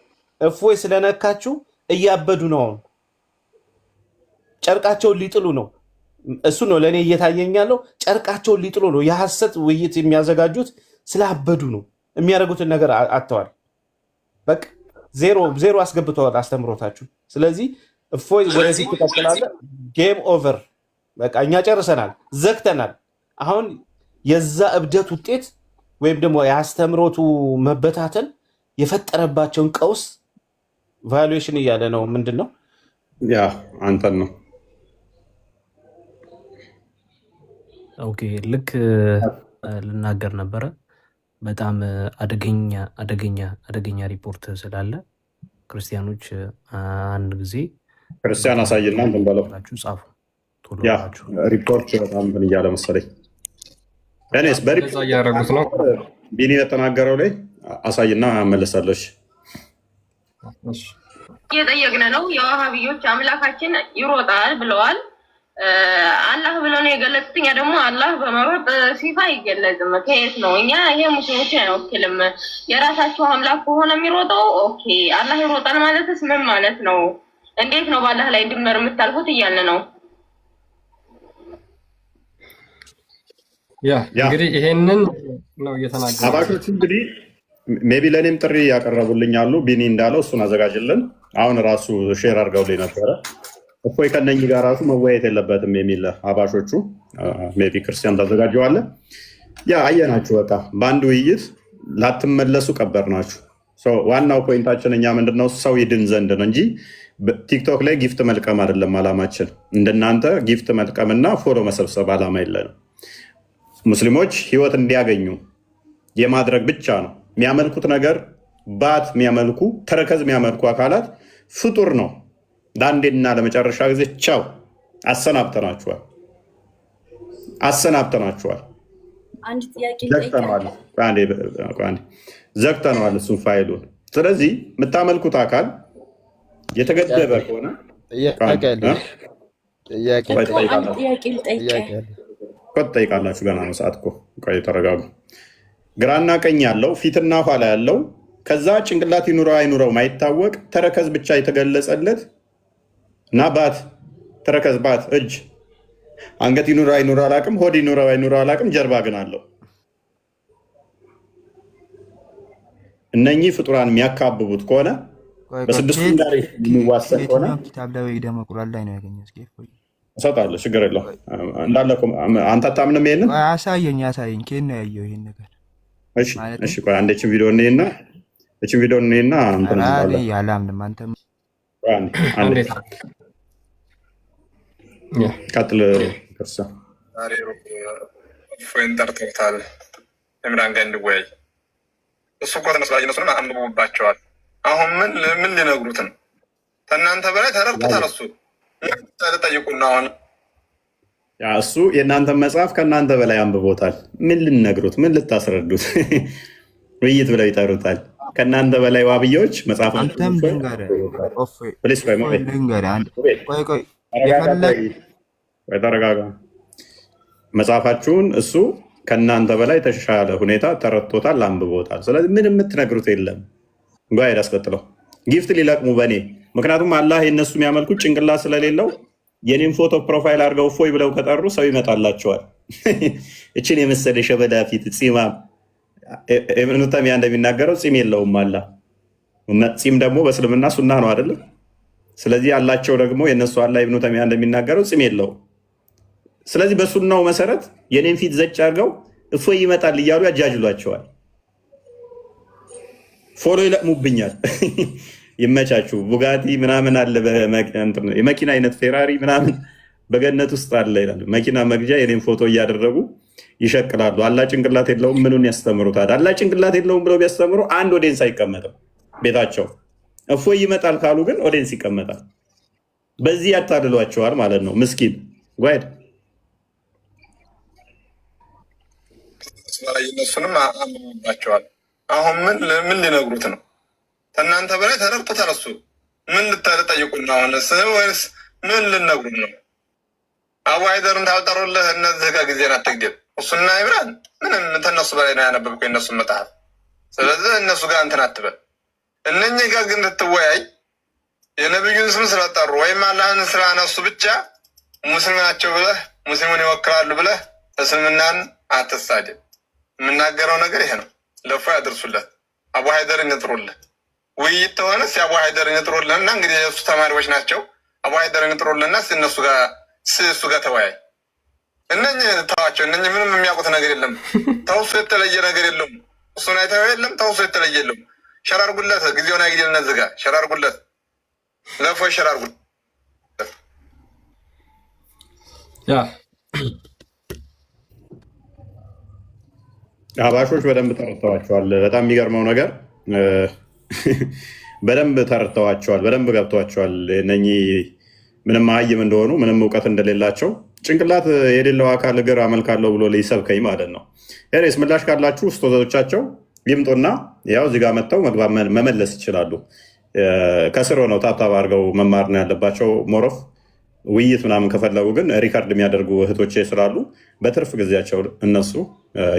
እፎይ ስለነካችሁ እያበዱ ነው። አሁን ጨርቃቸውን ሊጥሉ ነው። እሱ ነው ለእኔ እየታየኝ ያለው። ጨርቃቸውን ሊጥሉ ነው። የሐሰት ውይይት የሚያዘጋጁት ስላበዱ ነው። የሚያደርጉትን ነገር አጥተዋል። በቃ ዜሮ አስገብተዋል አስተምሮታችሁ። ስለዚህ እፎይ ወደዚህ ትቀጥላለ። ጌም ኦቨር። በቃ እኛ ጨርሰናል፣ ዘግተናል። አሁን የዛ እብደት ውጤት ወይም ደግሞ የአስተምሮቱ መበታተን የፈጠረባቸውን ቀውስ ቫሉዌሽን እያለ ነው። ምንድን ነው ያ አንተን ነው። ኦኬ ልክ ልናገር ነበረ። በጣም አደገኛ ሪፖርት ስላለ ክርስቲያኖች አንድ ጊዜ ክርስቲያን አሳይና እንትን በለው ጻፉ። ያ ሪፖርት በጣም እንትን እያለ መሰለኝ። እኔስ በሪፖርት እያደረጉት ነው። ቢኒ የተናገረው ላይ አሳይና መለሳለሽ። እየጠየቅን ነው። የዋሃብዮች አምላካችን ይሮጣል ብለዋል። አላህ ብለው ነው የገለጹት። እኛ ደግሞ አላህ በመሮጥ ሲፋ አይገለጽም። ከየት ነው? እኛ ይሄ ሙስሊሞችን አይወክልም። የራሳቸው አምላክ ከሆነ የሚሮጠው ኦኬ፣ አላህ ይሮጣል ማለትስ ምን ማለት ነው? እንዴት ነው በአላህ ላይ ድመር የምታልፉት እያልን ነው። ያ እንግዲህ ይሄንን ነው እየተናገሩ አባቶች። እንግዲህ ሜቢ ለእኔም ጥሪ ያቀረቡልኝ አሉ። ቢኒ እንዳለው እሱን አዘጋጅልን። አሁን ራሱ ሼር አድርገውልኝ ነበረ። እፎይ ከነኚህ ጋር ራሱ መወያየት የለበትም የሚል አባሾቹ። ሜቢ ክርስቲያን ታዘጋጀዋለህ። ያ አየናችሁ። በቃ በአንድ ውይይት ላትመለሱ ቀበር ናችሁ። ዋናው ፖይንታችን እኛ ምንድነው ሰው ይድን ዘንድ ነው እንጂ ቲክቶክ ላይ ጊፍት መልቀም አይደለም አላማችን። እንደናንተ ጊፍት መልቀምና ፎሎ መሰብሰብ አላማ የለንም። ሙስሊሞች ህይወት እንዲያገኙ የማድረግ ብቻ ነው። የሚያመልኩት ነገር ባት የሚያመልኩ ተረከዝ የሚያመልኩ አካላት ፍጡር ነው። ለአንዴና ለመጨረሻ ጊዜ ቻው፣ አሰናብተናችኋል። አንድ ጥያቄ ዘግተነዋል እሱን ፋይሉን። ስለዚህ የምታመልኩት አካል የተገደበ ከሆነ ትጠይቃላችሁ። ገና ነው ሰዓት እኮ። ቆይ ተረጋጉ። ግራና ቀኝ ያለው ፊትና ኋላ ያለው ከዛ ጭንቅላት ይኑረው አይኑረው ማይታወቅ ተረከዝ ብቻ የተገለጸለት እና ባት ተረከዝ ባት እጅ አንገት ይኑረው አይኑረው አላቅም፣ ሆድ ይኑረው አይኑረው አላቅም፣ ጀርባ ግን አለው። እነኚህ ፍጡራን የሚያካብቡት ከሆነ በስድስቱ ጋር የሚዋሰን ከሆነ እሰጣለሁ፣ ችግር የለው እንዳለ አንተ አታምንም። ይሄንን አሳየኝ። ከየት ነው ያየው ይሄን ነገር? እሺ ቆይ አንዴ እችን ቪዲዮ እንየና እንትን ያላምንም አንተ ቀጥል። ዛሬ እፎይን ጠርተውታል። ኢምራን ጋር እንዲወያይ። እሱ እኮ ተነሱ እነሱንም አንብቦባቸዋል። አሁን ምን ሊነግሩት ነው? ከእናንተ በላይ ተረድቶታል። እሱ ጠይቁና አሁን እሱ የእናንተን መጽሐፍ ከእናንተ በላይ አንብቦታል። ምን ልነግሩት? ምን ልታስረዱት? ውይይት ብለው ይጠሩታል። ከእናንተ በላይ ዋብያዎች መጽሐፍ ተረጋጋ። መጽሐፋችሁን እሱ ከእናንተ በላይ ተሻለ ሁኔታ ተረድቶታል፣ አንብቦታል። ስለዚህ ምን የምትነግሩት የለም። ጓሄድ አስቀጥለው ጊፍት ሊለቅሙ በእኔ ምክንያቱም አላህ የእነሱ የሚያመልኩት ጭንቅላት ስለሌለው የኔም ፎቶ ፕሮፋይል አድርገው እፎይ ብለው ከጠሩ ሰው ይመጣላቸዋል። እችን የመሰለ ሸበዳ ፊት ፂማ ኢብኑ ተይሚያ እንደሚናገረው ፂም የለውም አላህ። ፂም ደግሞ በእስልምና ሱና ነው አይደለም? ስለዚህ አላቸው ደግሞ የእነሱ አላህ ኢብኑ ተይሚያ እንደሚናገረው ፂም የለውም። ስለዚህ በሱናው መሰረት የኔን ፊት ዘጭ አድርገው እፎይ ይመጣል እያሉ ያጃጅሏቸዋል። ፎሎ ይለቅሙብኛል። ይመቻችሁ። ቡጋቲ ምናምን አለ የመኪና አይነት ፌራሪ ምናምን በገነት ውስጥ አለ ይላሉ። መኪና መግዣ የኔም ፎቶ እያደረጉ ይሸቅላሉ። አላህ ጭንቅላት የለውም ምኑን ያስተምሩታል? አላህ ጭንቅላት የለውም ብለው ቢያስተምሩ አንድ ኦዲየንስ አይቀመጥም ቤታቸው። እፎይ ይመጣል ካሉ ግን ኦዲየንስ ይቀመጣል። በዚህ ያታልሏቸዋል ማለት ነው። ምስኪን ጓይድ እነሱንም አንብቦባቸዋል። አሁን ምን ሊነግሩት ነው? ከእናንተ በላይ ተረድቶታል። እሱ ምን ልጠይቁና ሆነስ ወይስ ምን ልነግሩት ነው? አቡ ሀይደርን ታልጠሩልህ እነዚህ ጋር ጊዜን አትግደል። እሱና ኢምራን ምንም ተነሱ በላይ ነው ያነበብኩ የእነሱን መጽሐፍ። ስለዚህ እነሱ ጋር እንትን አትበል። እነኚህ ጋር ግን ልትወያይ የነቢዩን ስም ስለጠሩ ወይም አላህን ስላነሱ ብቻ ሙስሊም ናቸው ብለህ ሙስሊሙን ይወክላሉ ብለህ እስልምናን አትሳደብ። የምናገረው ነገር ይሄ ነው። ለፎ ያደርሱለት፣ አቡ ሀይደርን ይጥሩልህ። ውይይት ተሆነስ የአቡ ሀይደርን ይጥሩልህ እና እንግዲህ የእሱ ተማሪዎች ናቸው። አቡ ሀይደርን ይጥሩልህና እሱ ጋር ተወያይ። እነኝህ ተዋቸው። እነኝህ ምንም የሚያውቁት ነገር የለም። ተውሱ የተለየ ነገር የለውም። እሱን አይተው የለም ተውሱ የተለየ የለም። ሸራርጉለት፣ ጊዜውን አይግደል። እነዚህ ጋር ሸራርጉለት፣ ለፎ ሸራርጉለት። አባሾች በደንብ ተረድተዋቸዋል። በጣም የሚገርመው ነገር በደንብ ተረድተዋቸዋል፣ በደንብ ገብተዋቸዋል። እነኚህ ምንም መሀይም እንደሆኑ ምንም እውቀት እንደሌላቸው ጭንቅላት የሌለው አካል እግር አመልካለሁ ብሎ ሊሰብከኝ ማለት ነው። ሬስ ምላሽ ካላችሁ ስቶቶቻቸው ይምጡና ያው እዚህ ጋር መጥተው መግባት መመለስ ይችላሉ። ከስር ሆነው ታብታብ አድርገው መማር ነው ያለባቸው። ሞሮፍ ውይይት ምናምን ከፈለጉ ግን ሪካርድ የሚያደርጉ እህቶቼ ስላሉ በትርፍ ጊዜያቸው እነሱ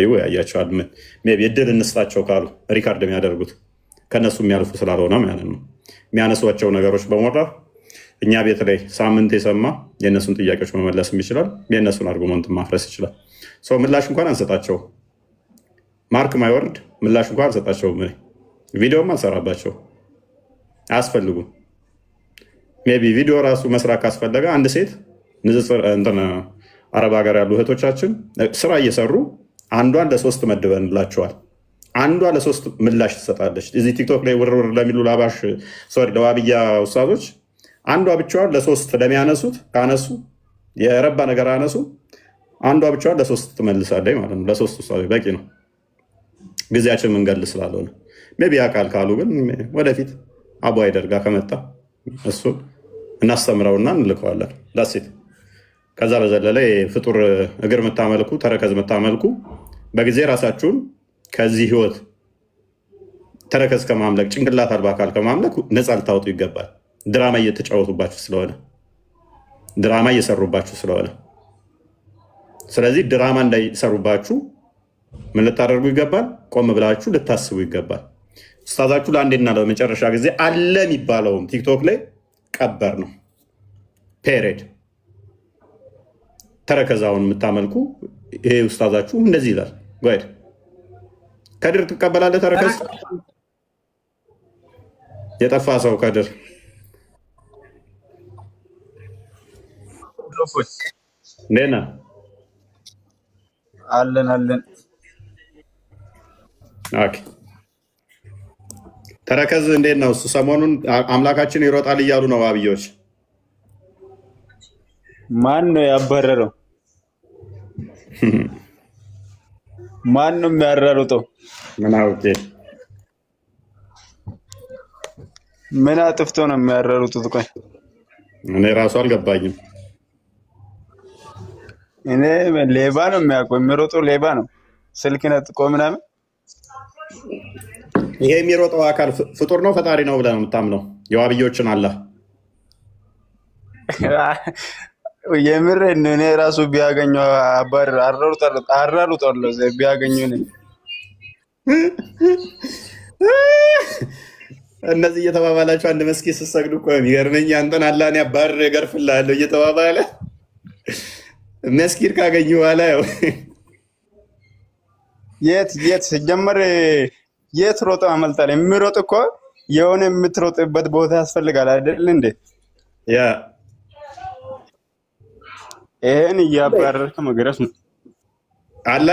ይወያያቸዋል። ሜይ ቢ እድል እንስጣቸው ካሉ ሪካርድ የሚያደርጉት ከእነሱ የሚያልፉ ስላልሆነ ማለት ነው። የሚያነሷቸው ነገሮች በሞላ እኛ ቤት ላይ ሳምንት የሰማ የእነሱን ጥያቄዎች መመለስም ይችላል። የእነሱን አርጉመንት ማፍረስ ይችላል። ሰው ምላሽ እንኳን አንሰጣቸው። ማርክ ማይወርድ ምላሽ እንኳን አንሰጣቸው። ቪዲዮም አንሰራባቸው። አያስፈልጉም። ሜይ ቢ ቪዲዮ ራሱ መስራት ካስፈለገ አንድ ሴት ንጽጽር አረብ ሀገር ያሉ እህቶቻችን ስራ እየሰሩ አንዷን ለሶስት መድበንላቸዋል። አንዷ ለሶስት ምላሽ ትሰጣለች። እዚህ ቲክቶክ ላይ ውርውር ለሚሉ ላባሽ ለዋብያ ውሳቶች አንዷ ብቻዋን ለሶስት ለሚያነሱት ካነሱ የረባ ነገር አነሱ አንዷ ብቻዋን ለሶስት ትመልሳለች ማለት ነው። ለሶስት ውሳቶች በቂ ነው። ጊዜያችን መንገድ ስላልሆነ ሜይ ቢ ያውቃል ካሉ ግን ወደፊት አቡ ሀይደር ጋር ከመጣ እሱን እናስተምረውና እንልከዋለን። ዳሴት ከዛ በዘለለ ፍጡር እግር የምታመልኩ ተረከዝ የምታመልኩ በጊዜ ራሳችሁን ከዚህ ህይወት ተረከዝ ከማምለክ ጭንቅላት አልባ አካል ከማምለክ ነፃ ልታወጡ ይገባል። ድራማ እየተጫወቱባችሁ ስለሆነ፣ ድራማ እየሰሩባችሁ ስለሆነ፣ ስለዚህ ድራማ እንዳይሰሩባችሁ ምን ልታደርጉ ይገባል? ቆም ብላችሁ ልታስቡ ይገባል። ኡስታዛችሁ ለአንዴና ለመጨረሻ ጊዜ አለ የሚባለውም ቲክቶክ ላይ ቀበር ነው። ፔሬድ ተረከዛውን የምታመልኩ ይሄ ኡስታዛችሁ እንደዚህ ይላል። ጓይድ ከድር ትቀበላለህ? ተረከዝ የጠፋ ሰው ከድር እንዴት ነህ? አለን አለን። ኦኬ ተረከዝ እንዴት ነው? እሱ ሰሞኑን አምላካችን ይሮጣል እያሉ ነው አብዮች። ማን ነው ያባረረው? ማን ነው የሚያራሩጠው? ምን አውቄ ምን አጥፍቶ ነው የሚያራሩጡት? ቆይ እኔ ራሱ አልገባኝም። እኔ ሌባ ነው የሚያውቀው። የሚሮጠው ሌባ ነው፣ ስልክ ነጥቆ ምናምን። ይሄ የሚሮጠው አካል ፍጡር ነው ፈጣሪ ነው ብለህ ነው የምታምነው? የዋብዮችን አላህ የምር እኔ ራሱ ቢያገኘው አባር አራሩጣለሁ ቢያገኘው ነኝ። እነዚህ እየተባባላችሁ አንድ መስጊድ ስትሰግዱ እኮ የሚገርመኝ አንተን አላህ እኔ አባርሬ እገርፍልሃለሁ እየተባባለ መስጊድ ካገኙ በኋላ ያው የት ሲጀመር የት ሮጦ አመልጣል? የሚሮጥ እኮ የሆነ የምትሮጥበት ቦታ ያስፈልጋል አይደል እንዴ? ያ ይሄን እያባረርክ መግረፍ ነው አለ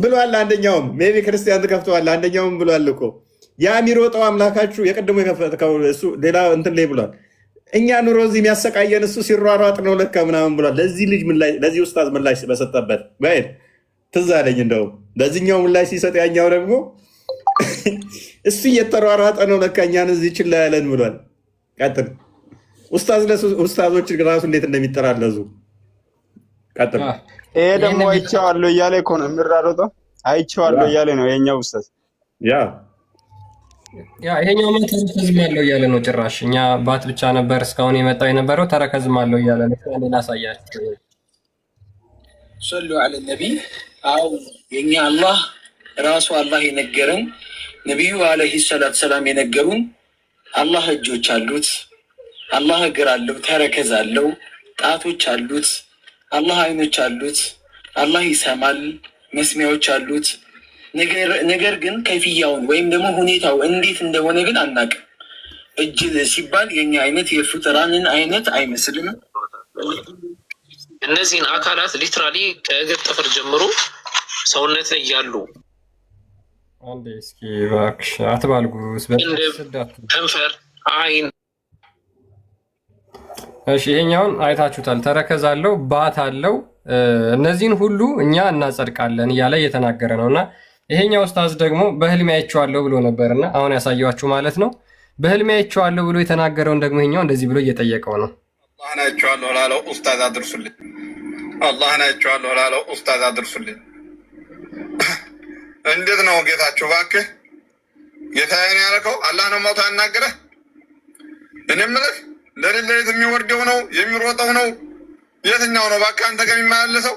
ብሏል። አንደኛውም ሜቢ ክርስቲያን ተከፍተዋል። አንደኛውም ብሏል እኮ ያ የሚሮጠው አምላካችሁ የቀደሙ የከፈተው እሱ ሌላ እንትን ላይ ብሏል። እኛ ኑሮ እዚህ የሚያሰቃየን እሱ ሲሯሯጥ ነው ለካ ምናምን ብሏል። ለዚህ ልጅ ለዚህ ኡስታዝ ምላሽ በሰጠበት ወይ ትዝ አለኝ። እንደውም ለዚህኛው ምላሽ ሲሰጥ ያኛው ደግሞ እሱ እየተሯሯጠ ነው ለካ እኛን እዚህ ችላ ያለን ብሏል። ቀጥል ኡስታዞች ራሱ እንዴት እንደሚጠራለዙ ቀጥል። ይሄ ደግሞ አይቼዋለሁ እያለ እኮ ነው የሚራሮጠው። አይቼዋለሁ እያለ ነው የኛው ኡስታዝ። ይሄኛው ተረከዝም አለው እያለ ነው ጭራሽ። እኛ ባት ብቻ ነበር እስካሁን የመጣው የነበረው ተረከዝም አለው እያለ ነው። ሌላ አሳያችሁ። ሰሉ ዐለ ነቢይ። አው የኛ አላህ ራሱ አላህ የነገረን ነቢዩ አለይሂ ሰላቱ ሰላም የነገሩን አላህ እጆች አሉት፣ አላህ እግር አለው፣ ተረከዝ አለው፣ ጣቶች አሉት፣ አላህ አይኖች አሉት፣ አላህ ይሰማል፣ መስሚያዎች አሉት። ነገር ግን ከይፍያውን ወይም ደግሞ ሁኔታው እንዴት እንደሆነ ግን አናውቅም። እጅ ሲባል የኛ አይነት የፍጡራንን አይነት አይመስልም። እነዚህን አካላት ሊትራሊ ከእግር ጥፍር ጀምሮ ሰውነት ላይ ያሉ አንዴ እስኪ እባክሽ አትባልጉ። ከንፈር፣ አይን። እሺ ይሄኛውን አይታችሁታል። ተረከዝ አለው፣ ባት አለው። እነዚህን ሁሉ እኛ እናጸድቃለን እያለ እየተናገረ ነው። እና ይሄኛው ኡስታዝ ደግሞ በህልሜ አይቼዋለሁ ብሎ ነበርና አሁን ያሳየኋችሁ ማለት ነው። በህልሜ አይቼዋለሁ ብሎ የተናገረውን ደግሞ ይሄኛው እንደዚህ ብሎ እየጠየቀው ነው። አላህን አይቼዋለሁ ላለው ኡስታዝ አድርሱልኝ። አላህን አይቼዋለሁ ላለው ኡስታዝ አድርሱልኝ። እንዴት ነው ጌታችሁ? እባክህ ጌታዬን ያልከው አላህ ነው ሞቶ ያናገረህ? እኔ የምልህ ለሌት ለሌት የሚወርደው ነው የሚሮጠው ነው የትኛው ነው? እባክህ አንተ ጋር የሚመላለሰው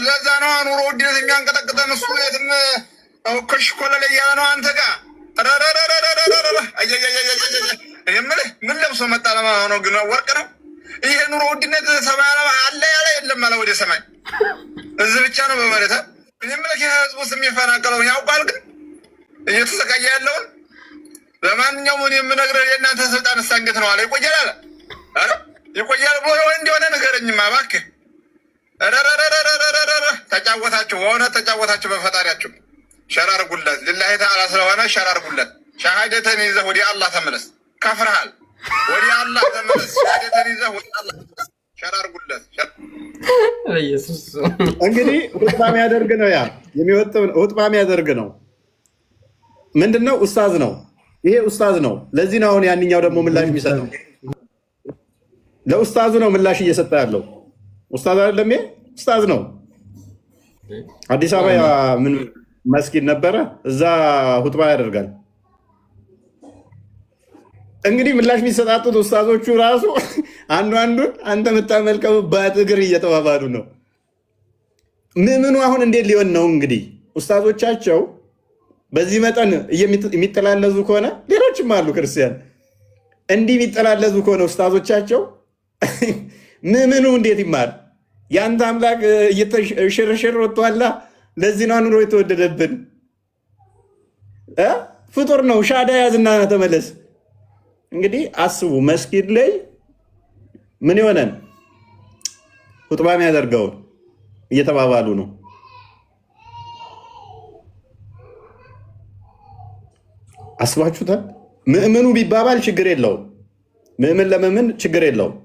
ለዛ ነው ኑሮ ውድነት የሚያንቀጠቅጠን እሱ የትም ከሽኮለለ እያለ ነው አንተ ጋር የምልህ ምን ለብሶ መጣ ለማሆነው ግን ወርቅ ነው ይሄ ኑሮ ውድነት። ሰማይ አለ ያለ የለም አለ ወደ ሰማይ እዚህ ብቻ ነው በመሬት የምልህ የህዝቡ ስም የሚፈናቀለውን ያውቃል ግን እየተሰቃየ ያለውን። ለማንኛውም የምነግርህ የእናንተ ስልጣን እሳ እንዴት ነው አለ ይቆያል አለ ይቆያል ብሎ እንደሆነ ንገረኝማ እባክህ። ተጫወታችሁ፣ በእውነት ተጫወታችሁ በፈጣሪያችሁ። ሸራርጉለት ሊላሂ ተዓላ ስለሆነ ሸራርጉለት። ሻሃደተን ይዘህ ወደ አላህ ተመለስ። ከፍርሃል፣ ወደ አላህ ተመለስ። ሻሃደተን ይዘህ ወደ አላህ ሸራርጉለት። እንግዲህ ሁጥባ የሚያደርግ ነው ያ ሁጥባ የሚያደርግ ነው። ምንድነው? ኡስታዝ ነው ይሄ ኡስታዝ ነው። ለዚህ ነው አሁን ያንኛው ደግሞ ምላሽ የሚሰጠው። ለኡስታዙ ነው ምላሽ እየሰጠ ያለው። ኡስታዝ አይደለም፣ ኡስታዝ ነው። አዲስ አበባ ምን መስጊድ ነበረ፣ እዛ ሁጥባ ያደርጋል። እንግዲህ ምላሽ የሚሰጣጡት ኡስታዞቹ ራሱ አንዱን አንተ የምታመልከው በእግር እየተባባሉ ነው። ምዕምኑ አሁን እንዴት ሊሆን ነው? እንግዲህ ኡስታዞቻቸው በዚህ መጠን የሚጠላለዙ ከሆነ ሌሎችም አሉ ክርስቲያን እንዲህ የሚጠላለዙ ከሆነ ኡስታዞቻቸው ምዕምኑ እንዴት ይማር? የአንተ አምላክ እየተሽርሽር ወጥቷላ። ለዚህ ነው ኑሮ የተወደደብን። ፍጡር ነው። ሻዳ ያዝና ተመለስ። እንግዲህ አስቡ፣ መስጊድ ላይ ምን የሆነን ሁጥባ የሚያደርገውን እየተባባሉ ነው። አስባችሁታል? ምዕምኑ ቢባባል ችግር የለውም። ምዕምን ለምዕምን ችግር የለውም።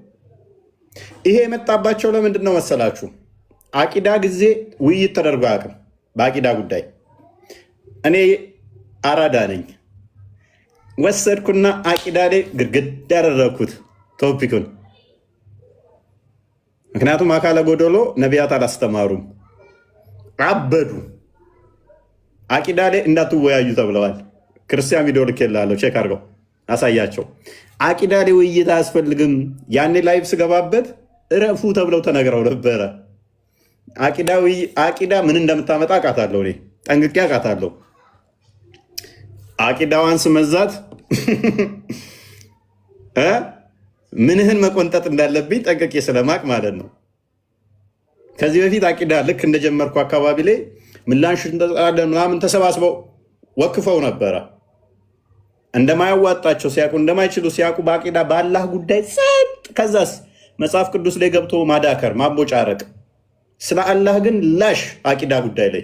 ይሄ የመጣባቸው ለምንድን ነው መሰላችሁ? አቂዳ ጊዜ ውይይት ተደርጎ አያውቅም። በአቂዳ ጉዳይ እኔ አራዳ ነኝ። ወሰድኩና አቂዳ ላይ ግድግድ ያደረግኩት ቶፒኩን። ምክንያቱም አካለ ጎደሎ ነቢያት አላስተማሩም፣ አበዱ። አቂዳ ላይ እንዳትወያዩ ተብለዋል። ክርስቲያን ቪዲዮ ልኬልሃለሁ፣ ቼክ አድርገው አሳያቸው። አቂዳ ላይ ውይይት አያስፈልግም። ያኔ ላይቭ ስገባበት እረፉ ተብለው ተነግረው ነበረ። አቂዳ ምን እንደምታመጣ አውቃታለሁ፣ እኔ ጠንቅቄ አውቃታለሁ። አቂዳዋን ስመዛት ምንህን መቆንጠጥ እንዳለብኝ ጠንቅቄ ስለማቅ ማለት ነው። ከዚህ በፊት አቂዳ ልክ እንደጀመርኩ አካባቢ ላይ ምላሽ ምናምን ተሰባስበው ወክፈው ነበረ። እንደማያዋጣቸው ሲያውቁ እንደማይችሉ ሲያውቁ በአቂዳ በአላህ ጉዳይ ጸጥ። ከዛስ መጽሐፍ ቅዱስ ላይ ገብቶ ማዳከር ማቦጫረቅ፣ ስለ አላህ ግን ላሽ አቂዳ ጉዳይ ላይ